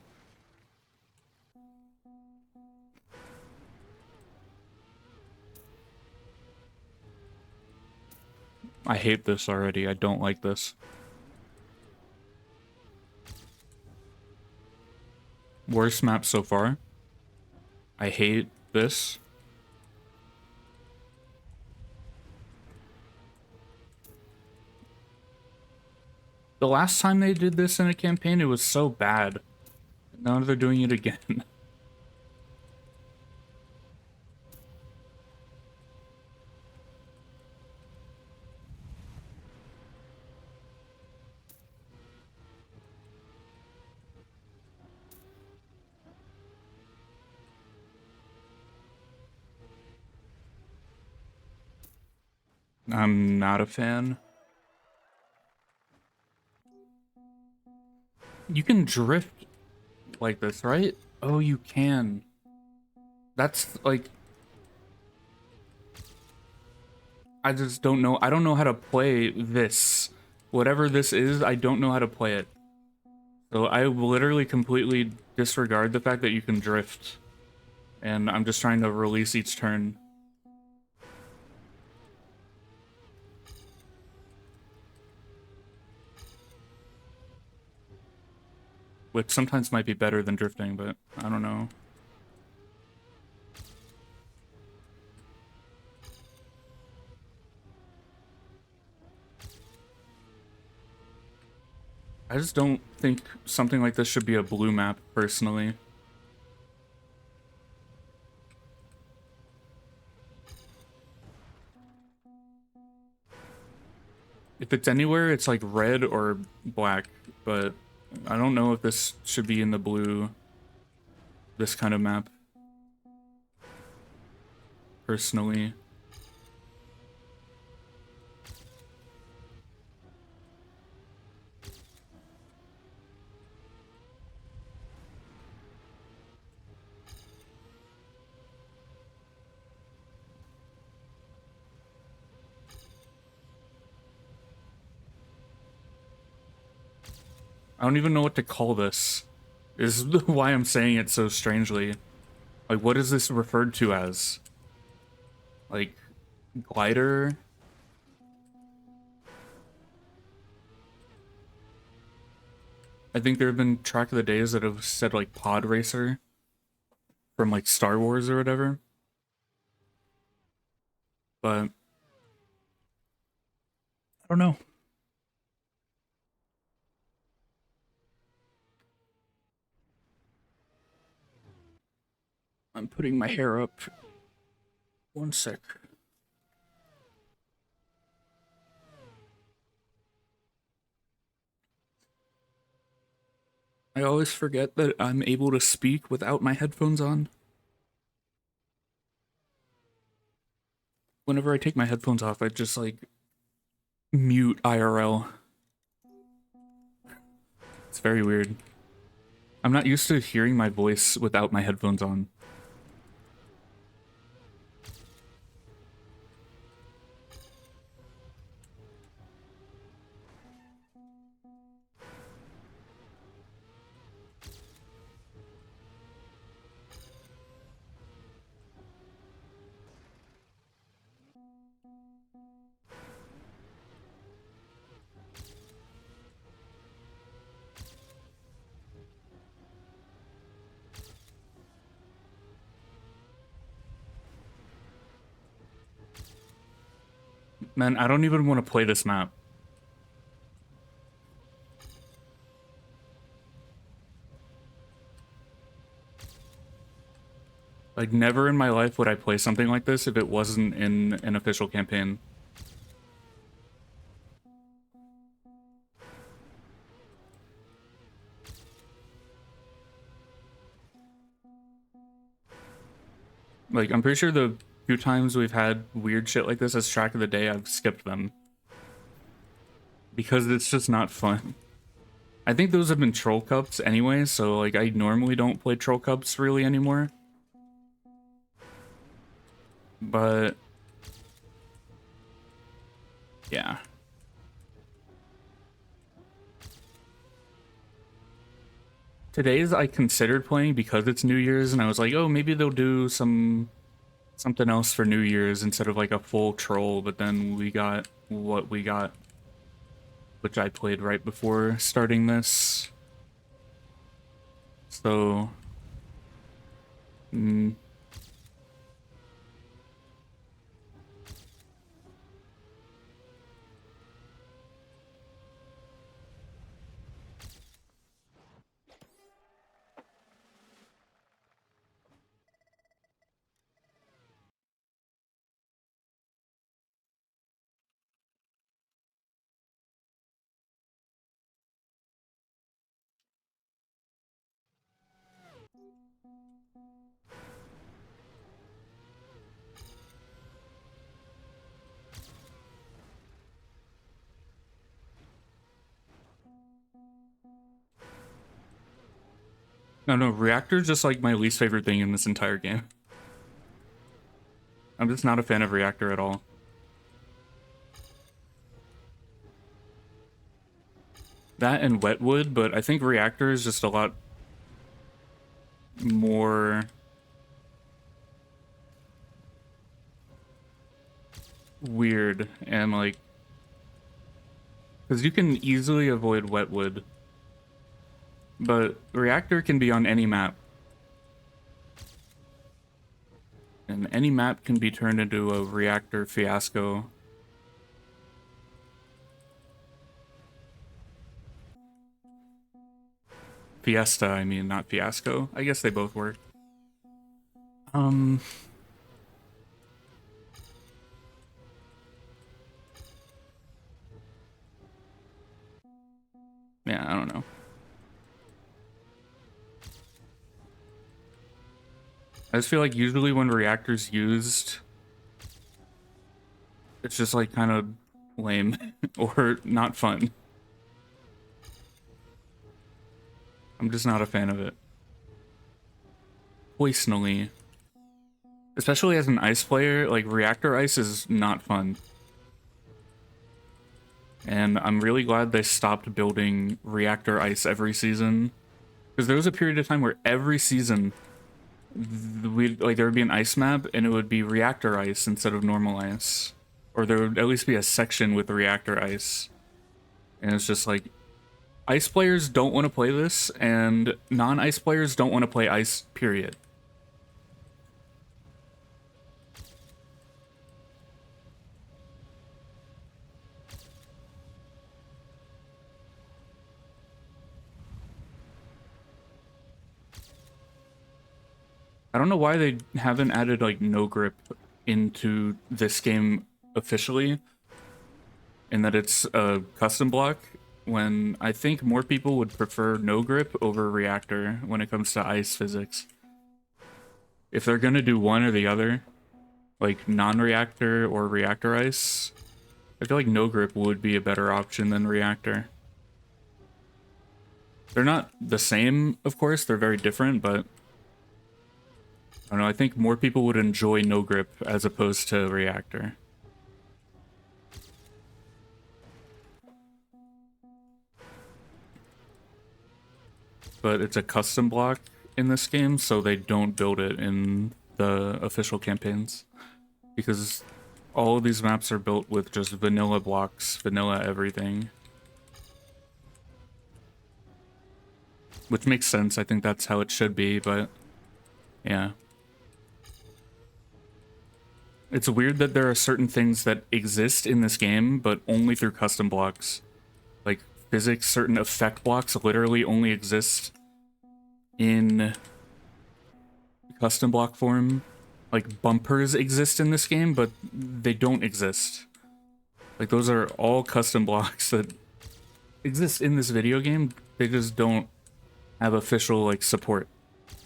I hate this already. I don't like this. Worst map so far. I hate this. The last time they did this in a campaign, it was so bad. Now they're doing it again. I'm not a fan. You can drift like this, right? Oh, you can. That's like... I just don't know. I don't know how to play this. Whatever this is, I don't know how to play it. So I literally completely disregard the fact that you can drift. And I'm just trying to release each turn. Which sometimes might be better than drifting, but I don't know. I just don't think something like this should be a blue map, personally. If it's anywhere, it's like red or black, but I don't know if this should be in the blue, this kind of map, personally. I don't even know what to call this. Is why I'm saying it so strangely. Like, what is this referred to as? Like, glider? I think there have been track of the days that have said, like, pod racer from, like, Star Wars or whatever. But, I don't know. I'm putting my hair up. One sec. I always forget that I'm able to speak without my headphones on. Whenever I take my headphones off, I just like mute IRL. It's very weird. I'm not used to hearing my voice without my headphones on. Man, I don't even want to play this map. Like, never in my life would I play something like this if it wasn't in an official campaign. Like, I'm pretty sure the few times we've had weird shit like this as track of the day, I've skipped them. Because it's just not fun. I think those have been troll cups anyway, so like I normally don't play troll cups really anymore. But yeah. Today's I considered playing because it's New Year's, and I was like, oh, maybe they'll do something else for New Year's instead of like a full troll, but then we got what we got, which I played right before starting this. So no, reactor's just like my least favorite thing in this entire game. I'm just not a fan of reactor at all. That and wetwood, but I think reactor is just a lot more weird and like, because you can easily avoid wetwood, but reactor can be on any map, and any map can be turned into a reactor fiasco. Fiesta, I mean, not fiasco. I guess they both work. Yeah, I don't know. I just feel like usually when reactor's used, it's just like kind of lame or not fun. I'm just not a fan of it. Personally. Especially as an ice player, like reactor ice is not fun. And I'm really glad they stopped building reactor ice every season. Because there was a period of time where every season there would be an ice map and it would be reactor ice instead of normal ice. Or there would at least be a section with reactor ice. And it's just like, ice players don't want to play this, and non-ice players don't want to play ice, period. I I don't know why they haven't added like no grip into this game officially, and that it's a custom block, when I think more people would prefer no grip over reactor when it comes to ice physics. If they're gonna do one or the other, like non-reactor or reactor ice, I feel like no grip would be a better option than reactor. They're not the same, of course, they're very different, but I don't know, I think more people would enjoy no grip as opposed to reactor. But it's a custom block in this game, so they don't build it in the official campaigns. Because all of these maps are built with just vanilla blocks, vanilla everything. Which makes sense, I think that's how it should be, but yeah. It's weird that there are certain things that exist in this game, but only through custom blocks. Like physics, certain effect blocks literally only exist in custom block form. Like bumpers exist in this game, but they don't exist. Like those are all custom blocks that exist in this video game. They just don't have official like support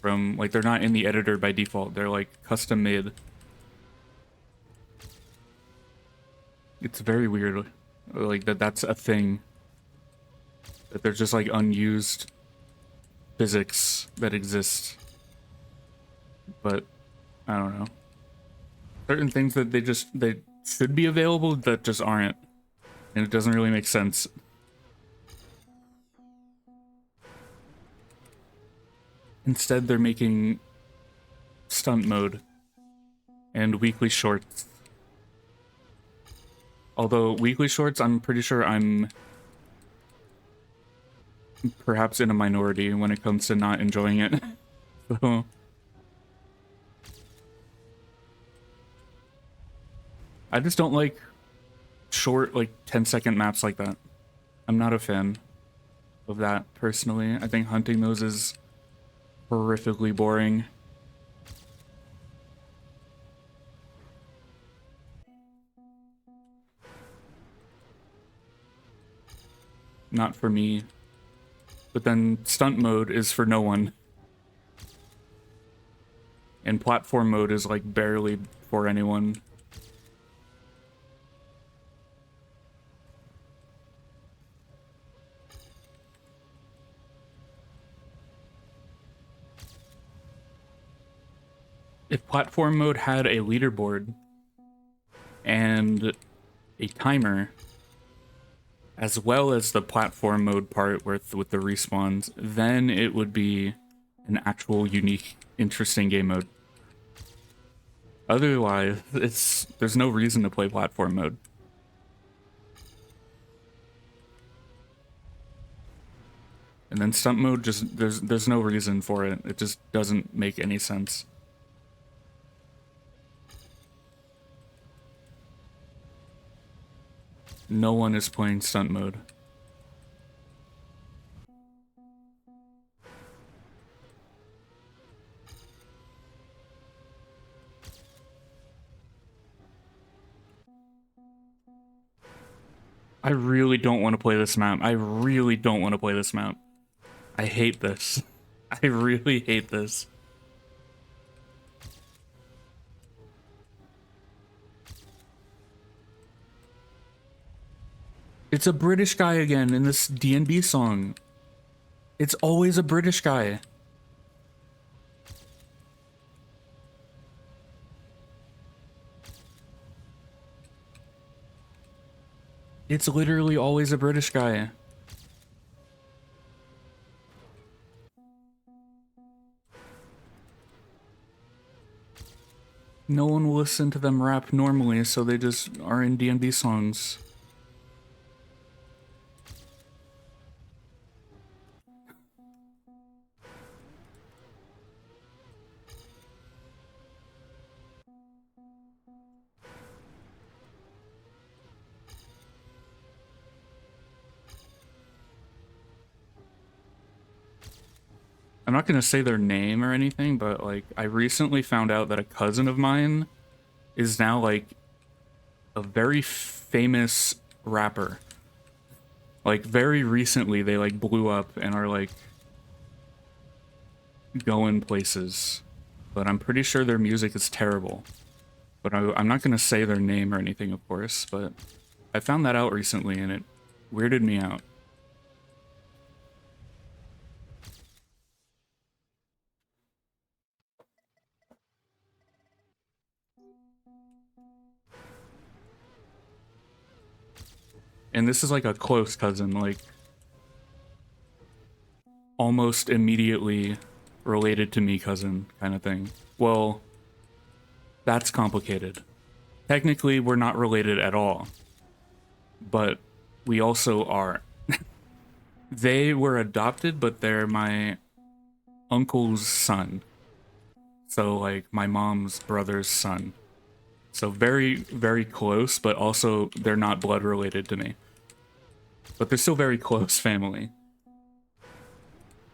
from, like, they're not in the editor by default. They're like custom made. It's very weird, like that's a thing. That there's just like unused physics that exist. But I don't know. Certain things that they should be available that just aren't. And it doesn't really make sense. Instead, they're making stunt mode and weekly shorts. Although weekly shorts, I'm pretty sure I'm perhaps in a minority when it comes to not enjoying it. So I just don't like short, like 10-second maps like that. I'm not a fan of that personally. I think hunting those is horrifically boring. Not for me. But then stunt mode is for no one. And platform mode is like barely for anyone. If platform mode had a leaderboard and a timer, as well as the platform mode part with the respawns, then it would be an actual unique, interesting game mode. Otherwise, there's no reason to play platform mode. And then stunt mode, just there's no reason for it. It just doesn't make any sense. No one is playing stunt mode. I really don't want to play this map. I really don't want to play this map. I hate this. I really hate this. It's a British guy again in this DNB song. It's always a British guy. It's literally always a British guy. No one will listen to them rap normally, so they just are in DNB songs. I'm not gonna say their name or anything, but like I recently found out that a cousin of mine is now like a very famous rapper. Like very recently they like blew up and are like going places. But I'm pretty sure their music is terrible. But I'm not gonna say their name or anything, of course, but I found that out recently and it weirded me out. And this is like a close cousin, like almost immediately related to me cousin kind of thing. Well, that's complicated. Technically, we're not related at all, but we also are. They were adopted, but they're my uncle's son. So, like, my mom's brother's son. So, very, very close, but also they're not blood related to me. But they're still very close family.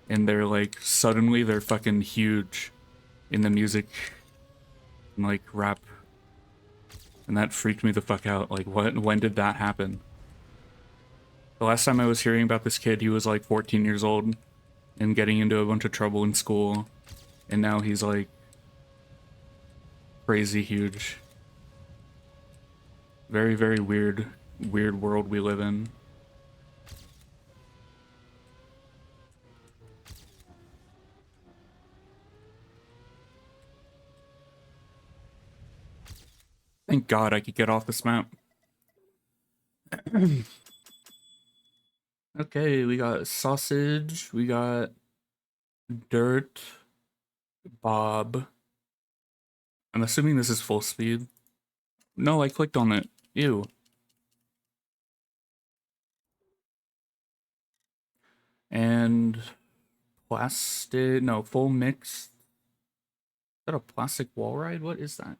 And they're like, suddenly they're fucking huge in the music and like rap. And that freaked me the fuck out. Like, when did that happen? The last time I was hearing about this kid, he was like 14 years old and getting into a bunch of trouble in school. And now he's like crazy huge. Very, very weird, weird world we live in. Thank God I could get off this map. Okay, we got sausage, we got dirt, Bob. I'm assuming this is full speed. No, I clicked on it. Ew. And plastic, no, full mix. Is that a plastic wall ride? What is that?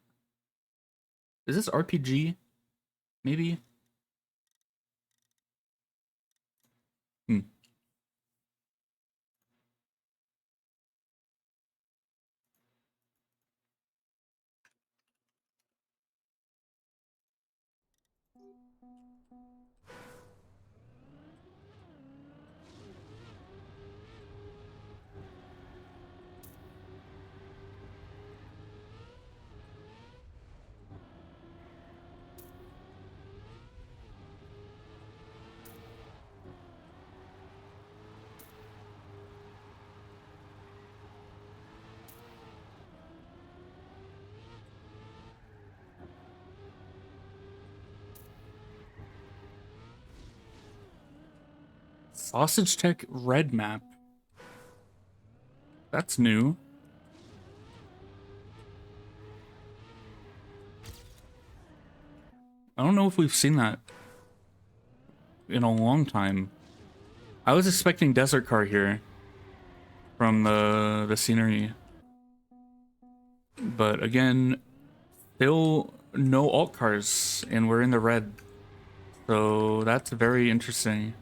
Is this RPG? Maybe? Hmm. Sausage Tech red map. That's new. I don't know if we've seen that in a long time. I was expecting Desert Car here from the scenery. But again, still no alt cars and we're in the red. So that's very interesting.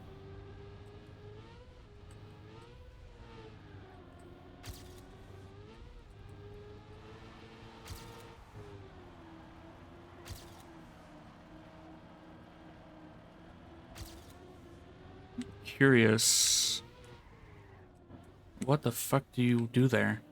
Curious. What the fuck do you do there?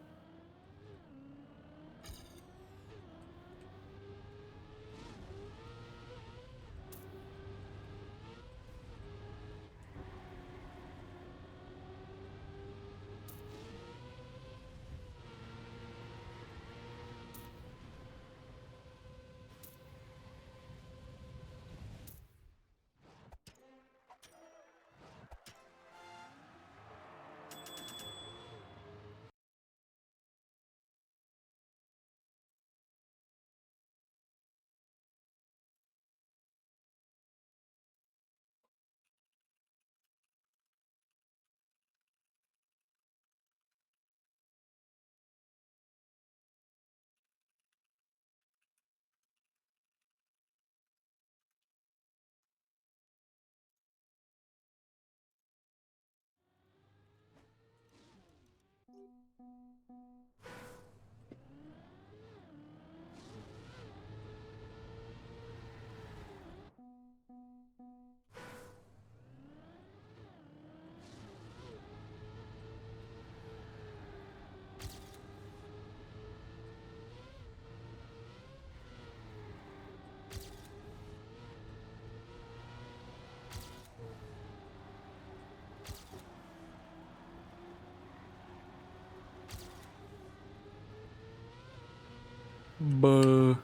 Buh.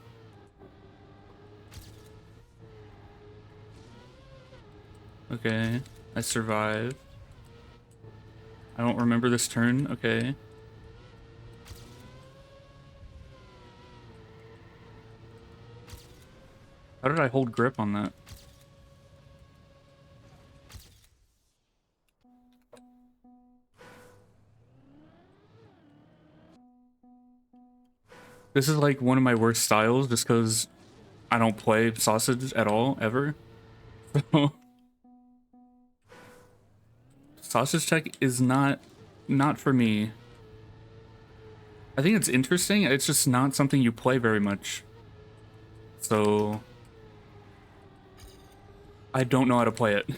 Okay, I survived. I don't remember this turn. Okay. How did I hold grip on that? This is like one of my worst styles just because I don't play sausage at all, ever. So sausage check is not for me. I think it's interesting. It's just not something you play very much. So I don't know how to play it.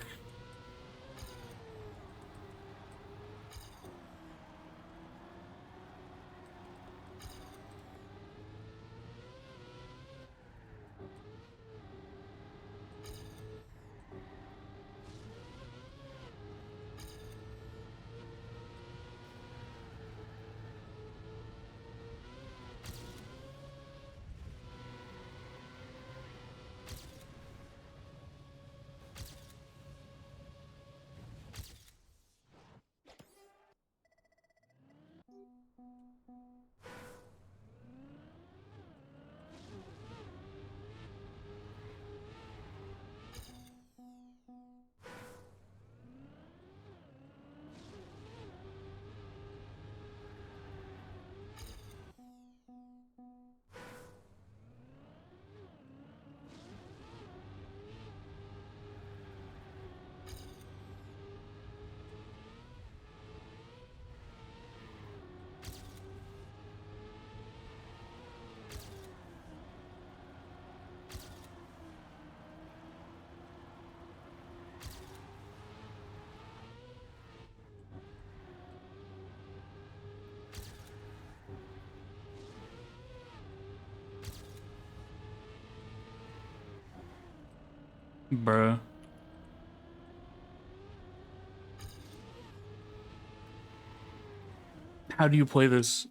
Bruh. How do you play this?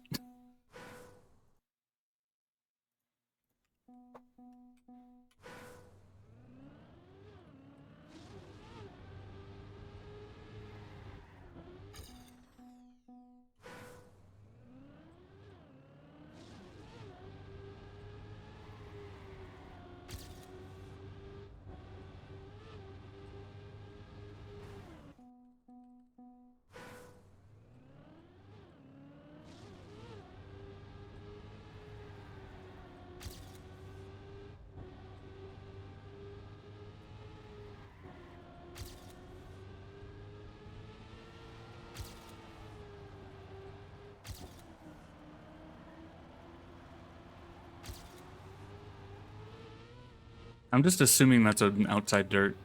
I'm just assuming that's an outside dirt.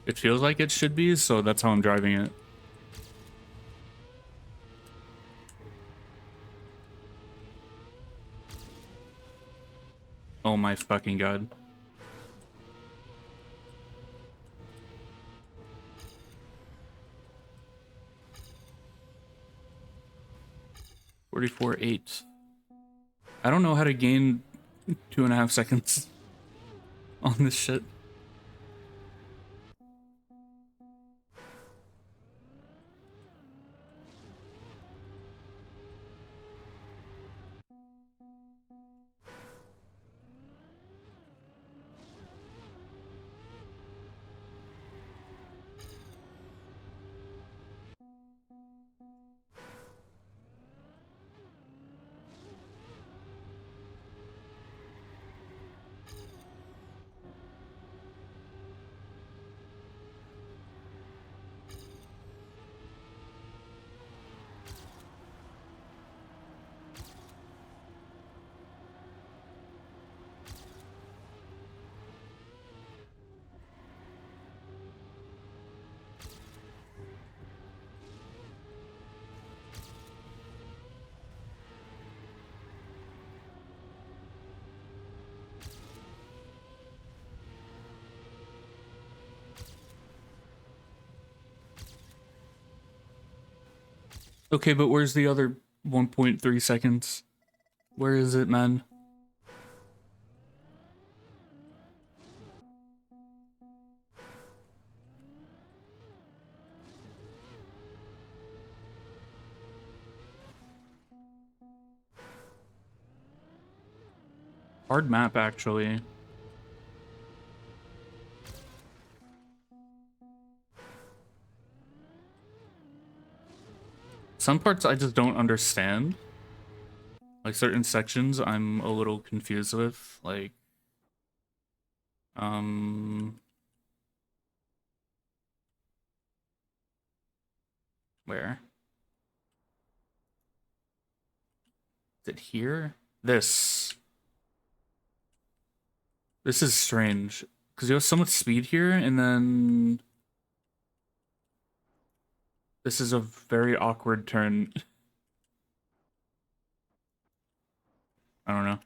It feels like it should be, so that's how I'm driving it. Oh my fucking god. $44.8. I don't know how to gain 2.5 seconds on this shit. Okay, but where's the other 1.3 seconds? Where is it, man? Hard map, actually. Some parts I just don't understand. Like certain sections I'm a little confused with. Like, where? Is it here? This. This is strange. Because you have so much speed here, and then... This is a very awkward turn. I don't know.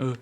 Uh,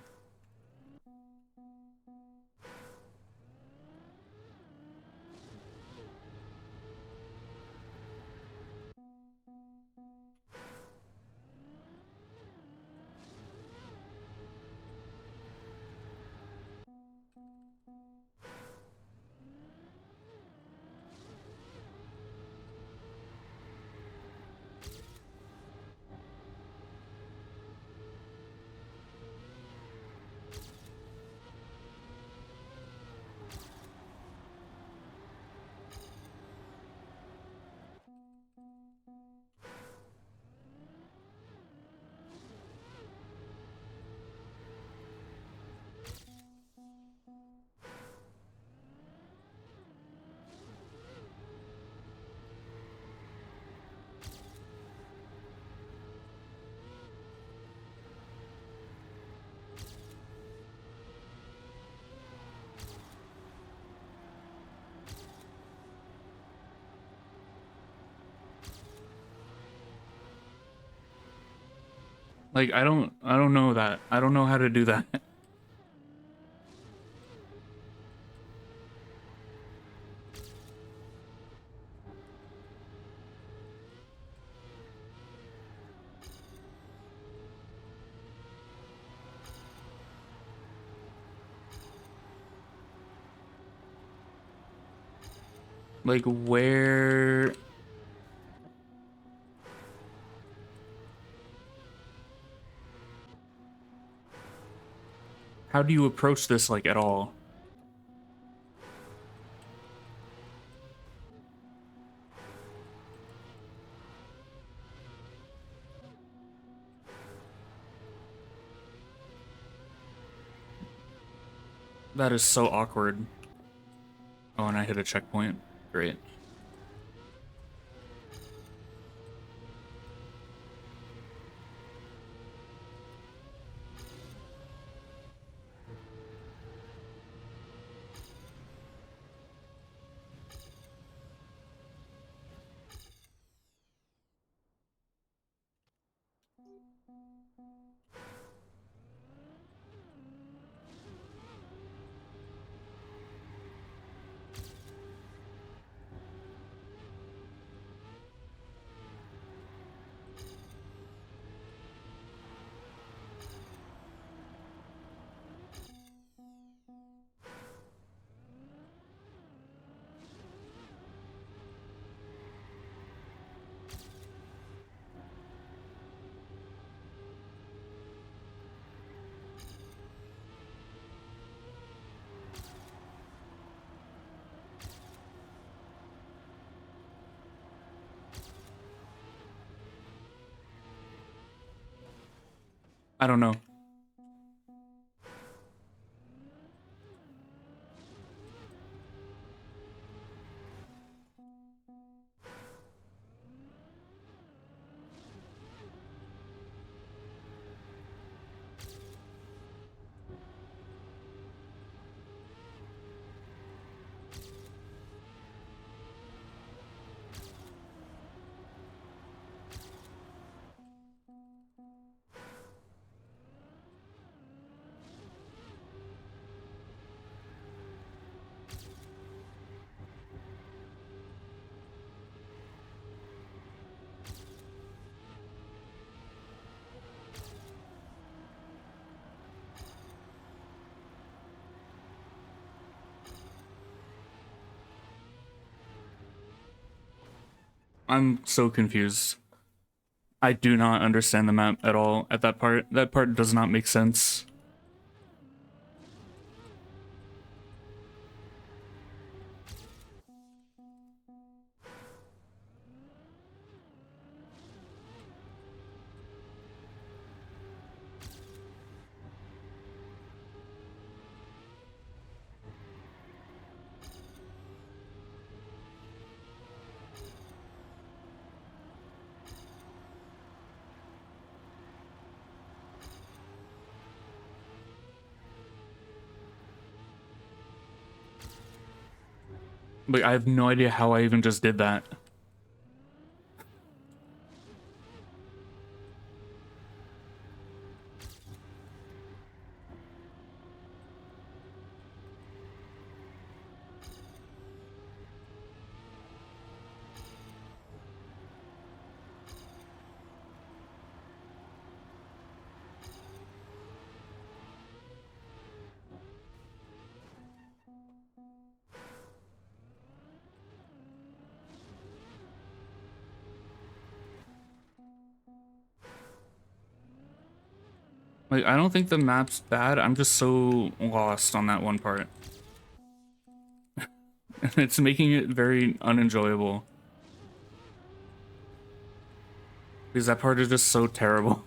like, I don't know that. I don't know how to do that. Like, where... How do you approach this, like, at all? That is so awkward. Oh, and I hit a checkpoint. Great. I don't know. I'm so confused. I do not understand the map at all at that part. That part does not make sense. Like, I have no idea how I even just did that. Like, I don't think the map's bad. I'm just so lost on that one part. It's making it very unenjoyable. Because that part is just so terrible.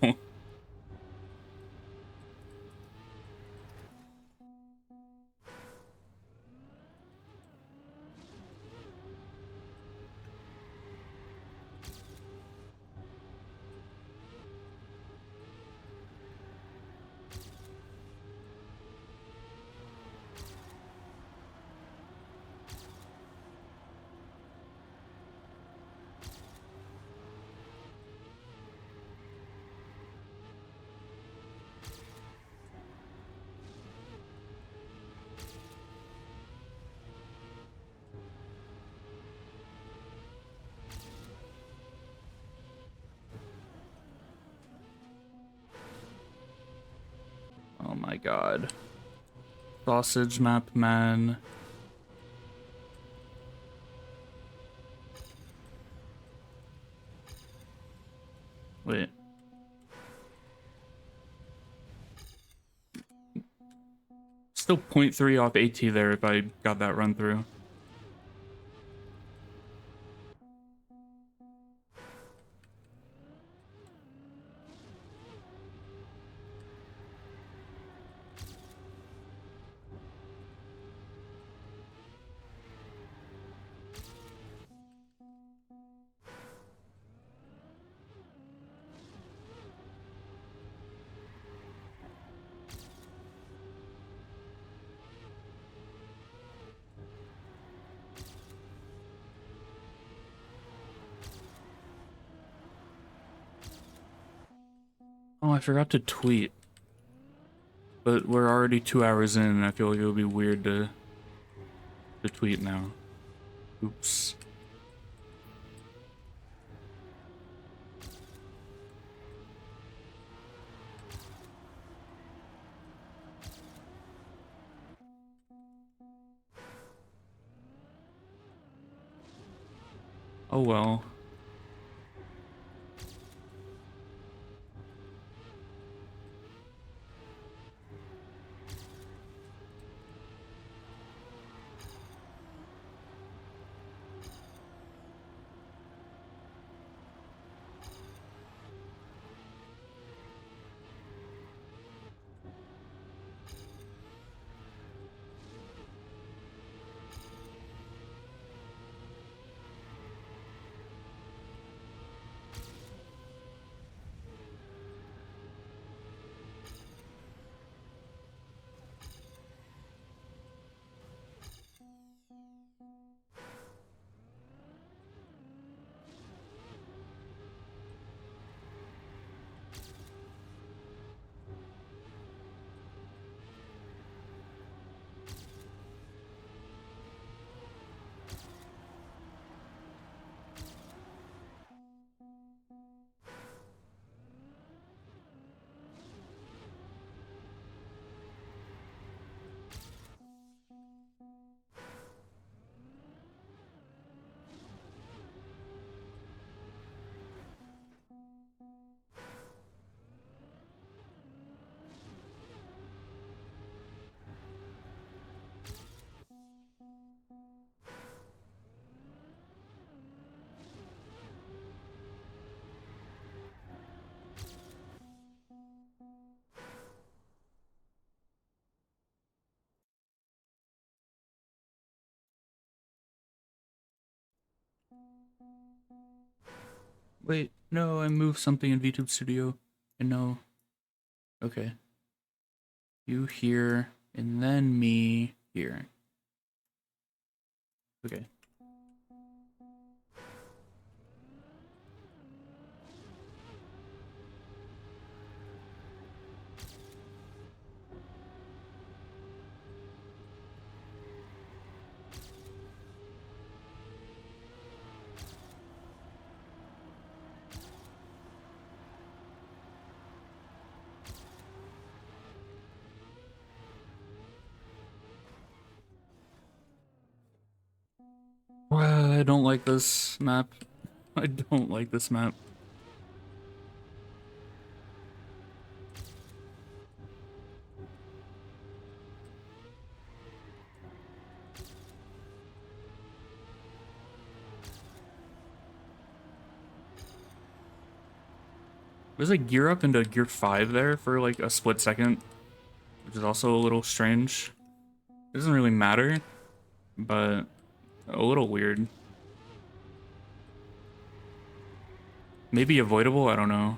Oh my god. Sausage map, man. Wait. Still 0.3 off AT there if I got that run through. Oh, I forgot to tweet. But we're already 2 hours in, and I feel like it would be weird to tweet now. Oops. Oh well. Wait, no, I moved something in VTube Studio. And no. Okay. You here, and then me here. Okay. I don't like this map. I don't like this map. There's a gear up into gear 5 there for like a split second, which is also a little strange. It doesn't really matter, but a little weird. Maybe avoidable, I don't know.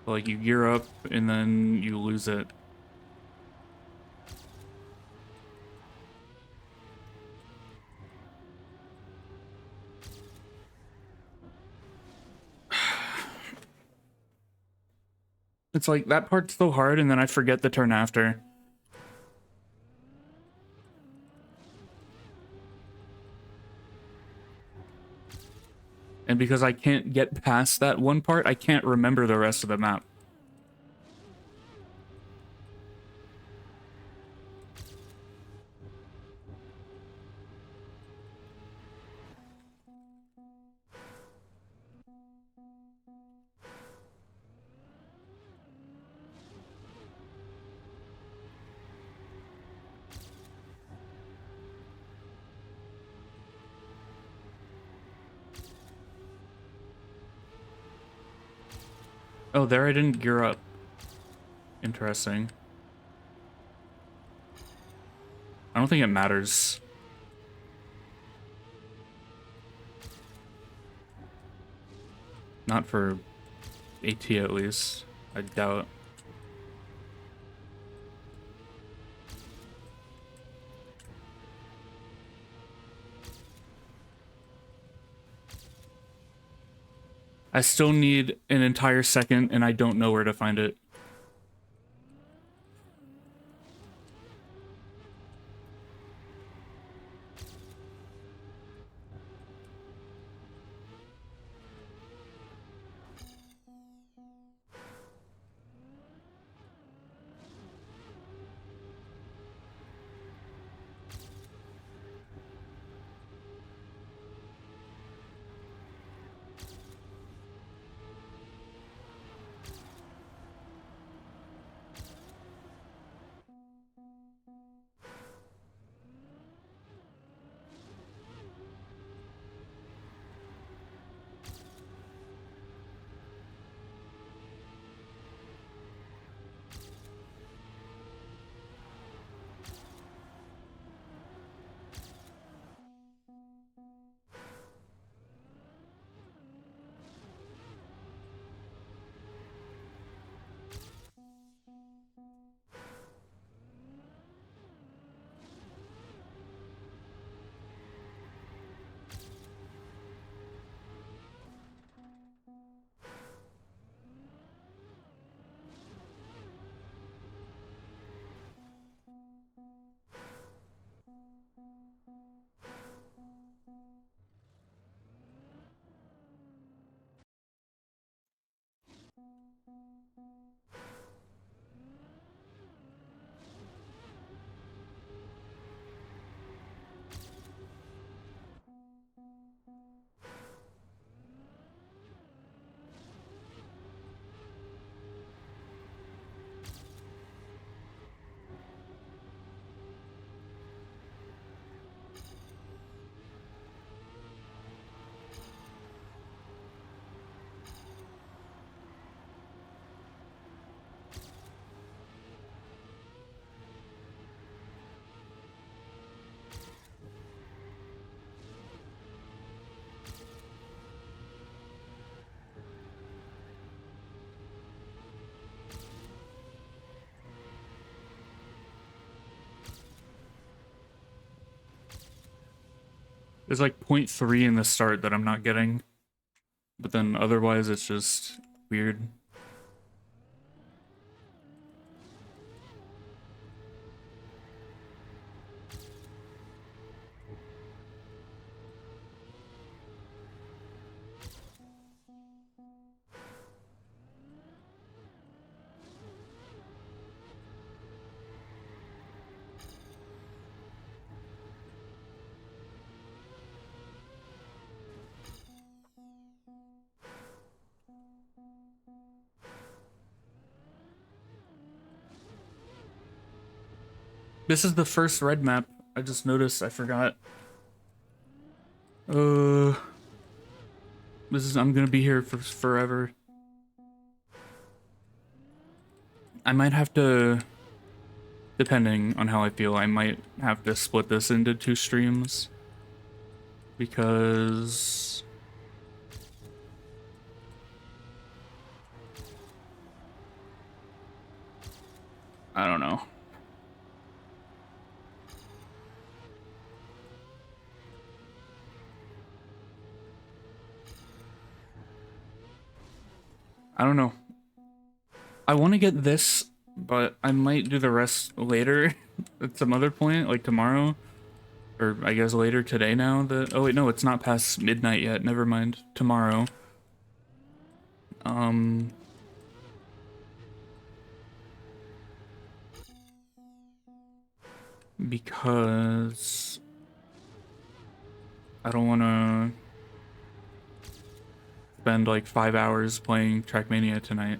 But like you gear up and then you lose it. It's like that part's so hard and then I forget the turn after. And because I can't get past that one part, I can't remember the rest of the map. Oh, there I didn't gear up. Interesting. I don't think it matters. Not for AT at least. I doubt. I still need an entire second and I don't know where to find it. There's like 0.3 in the start that I'm not getting, but then otherwise it's just weird. This is the first red map. I just noticed, I forgot. I'm gonna be here for forever. I might have to, depending on how I feel, I might have to split this into 2 streams. Because I don't know. I don't know. I want to get this, but I might do the rest later at some other point, like tomorrow. Or I guess later today now that... Oh wait, no, it's not past midnight yet. Never mind. Tomorrow. Because I don't want to spend like 5 hours playing Trackmania tonight.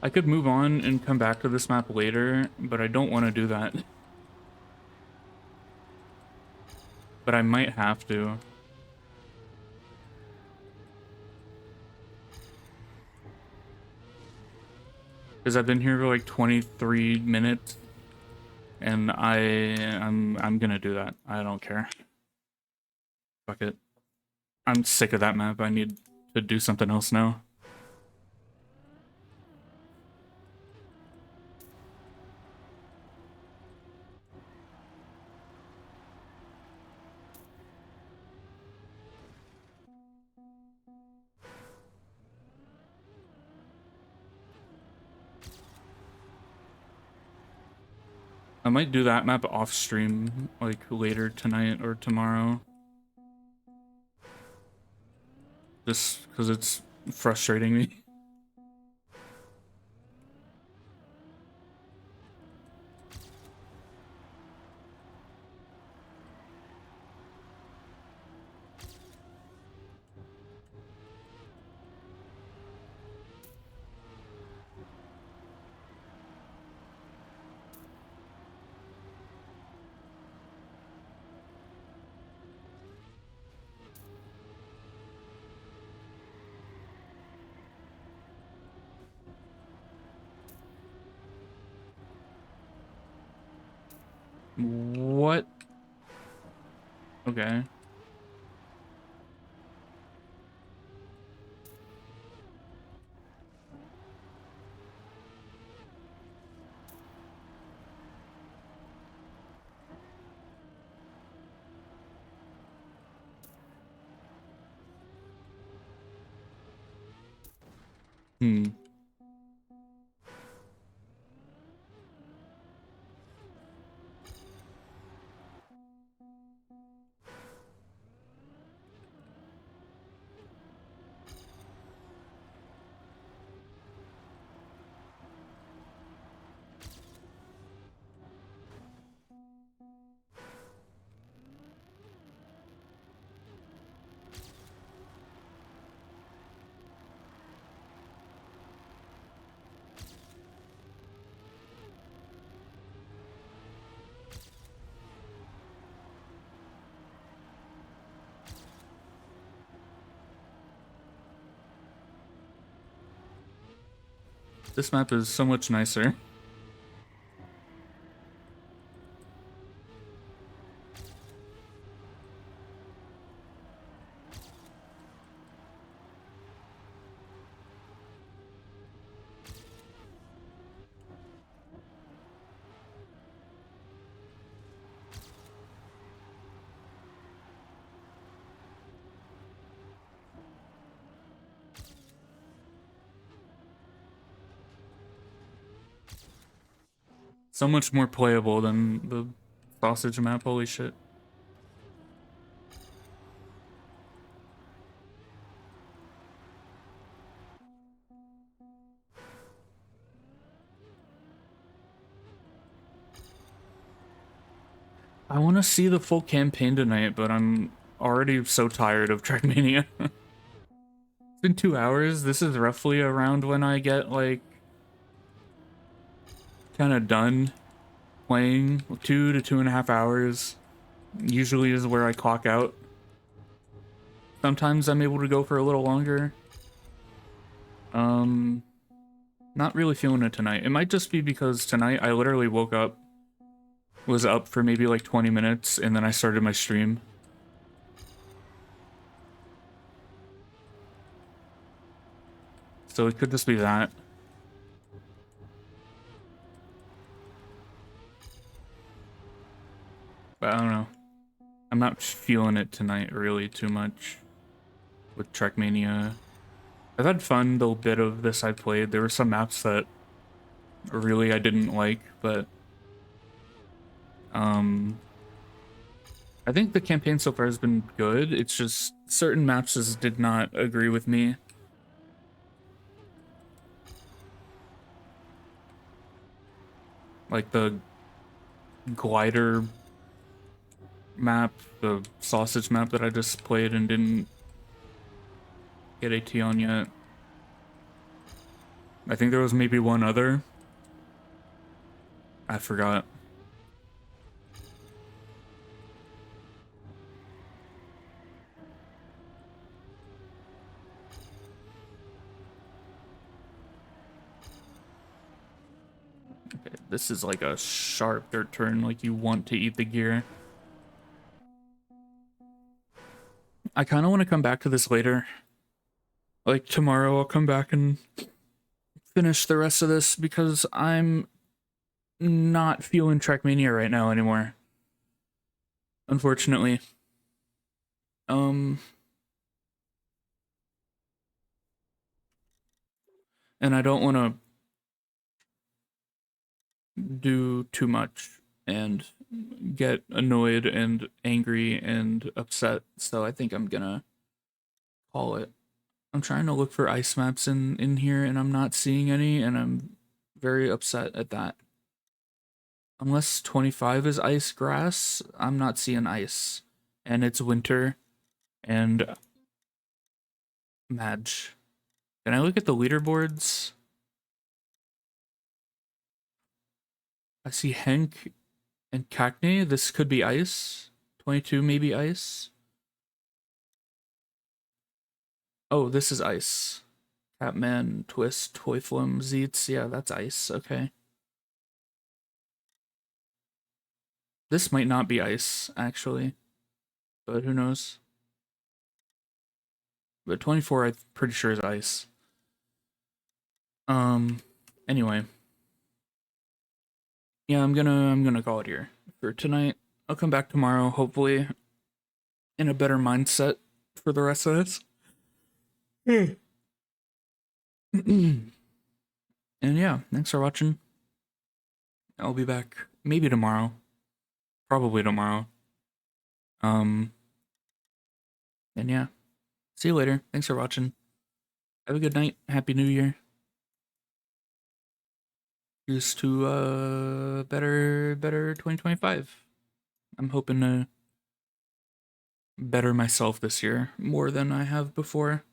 I could move on and come back to this map later, but I don't want to do that. But I might have to. Because I've been here for like 23 minutes, and I'm gonna do that. I don't care. Fuck it. I'm sick of that map. I need to do something else now. I might do that map off stream, like later tonight or tomorrow. Just because it's frustrating me. What? Okay. Hmm. This map is so much nicer. So much more playable than the sausage map, holy shit. I want to see the full campaign tonight, but I'm already so tired of Trackmania. It's been 2 hours. This is roughly around when I get, like, kind of done playing. 2 to 2.5 hours usually is where I clock out. Sometimes I'm able to go for a little longer. Not really feeling it tonight. It might just be because tonight I literally woke up, was up for maybe like 20 minutes, and then I started my stream. So it could just be that. But I don't know. I'm not feeling it tonight really too much with Trackmania. I've had fun the bit of this I played. There were some maps that really I didn't like, but I think the campaign so far has been good. It's just certain maps just did not agree with me. Like the glider map, the sausage map that I just played and didn't get AT on yet. I think there was maybe one other. I forgot. Okay, this is like a sharp dirt turn, like you want to eat the gear. I kind of want to come back to this later. Like tomorrow I'll come back and finish the rest of this because I'm not feeling Trackmania right now anymore. Unfortunately. And I don't want to do too much and get annoyed and angry and upset, so I think I'm gonna call it. I'm trying to look for ice maps in here and I'm not seeing any, and I'm very upset at that. Unless 25 is ice grass, I'm not seeing ice. And it's winter and Madge. Can I look at the leaderboards? I see Henk and Cackney. This could be ice. 22 maybe ice. Oh, this is ice. Catman, Twist, Toyflum, Zeets. Yeah, that's ice. Okay. This might not be ice, actually. But who knows? But 24, I'm pretty sure is ice. Anyway. Yeah, I'm gonna call it here for tonight. I'll come back tomorrow, hopefully, in a better mindset for the rest of this. And yeah, thanks for watching. I'll be back maybe tomorrow. Probably tomorrow. And yeah. See you later. Thanks for watching. Have a good night. Happy New Year. Here's to better 2025. I'm hoping to better myself this year more than I have before.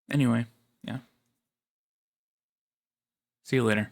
Anyway, yeah. See you later.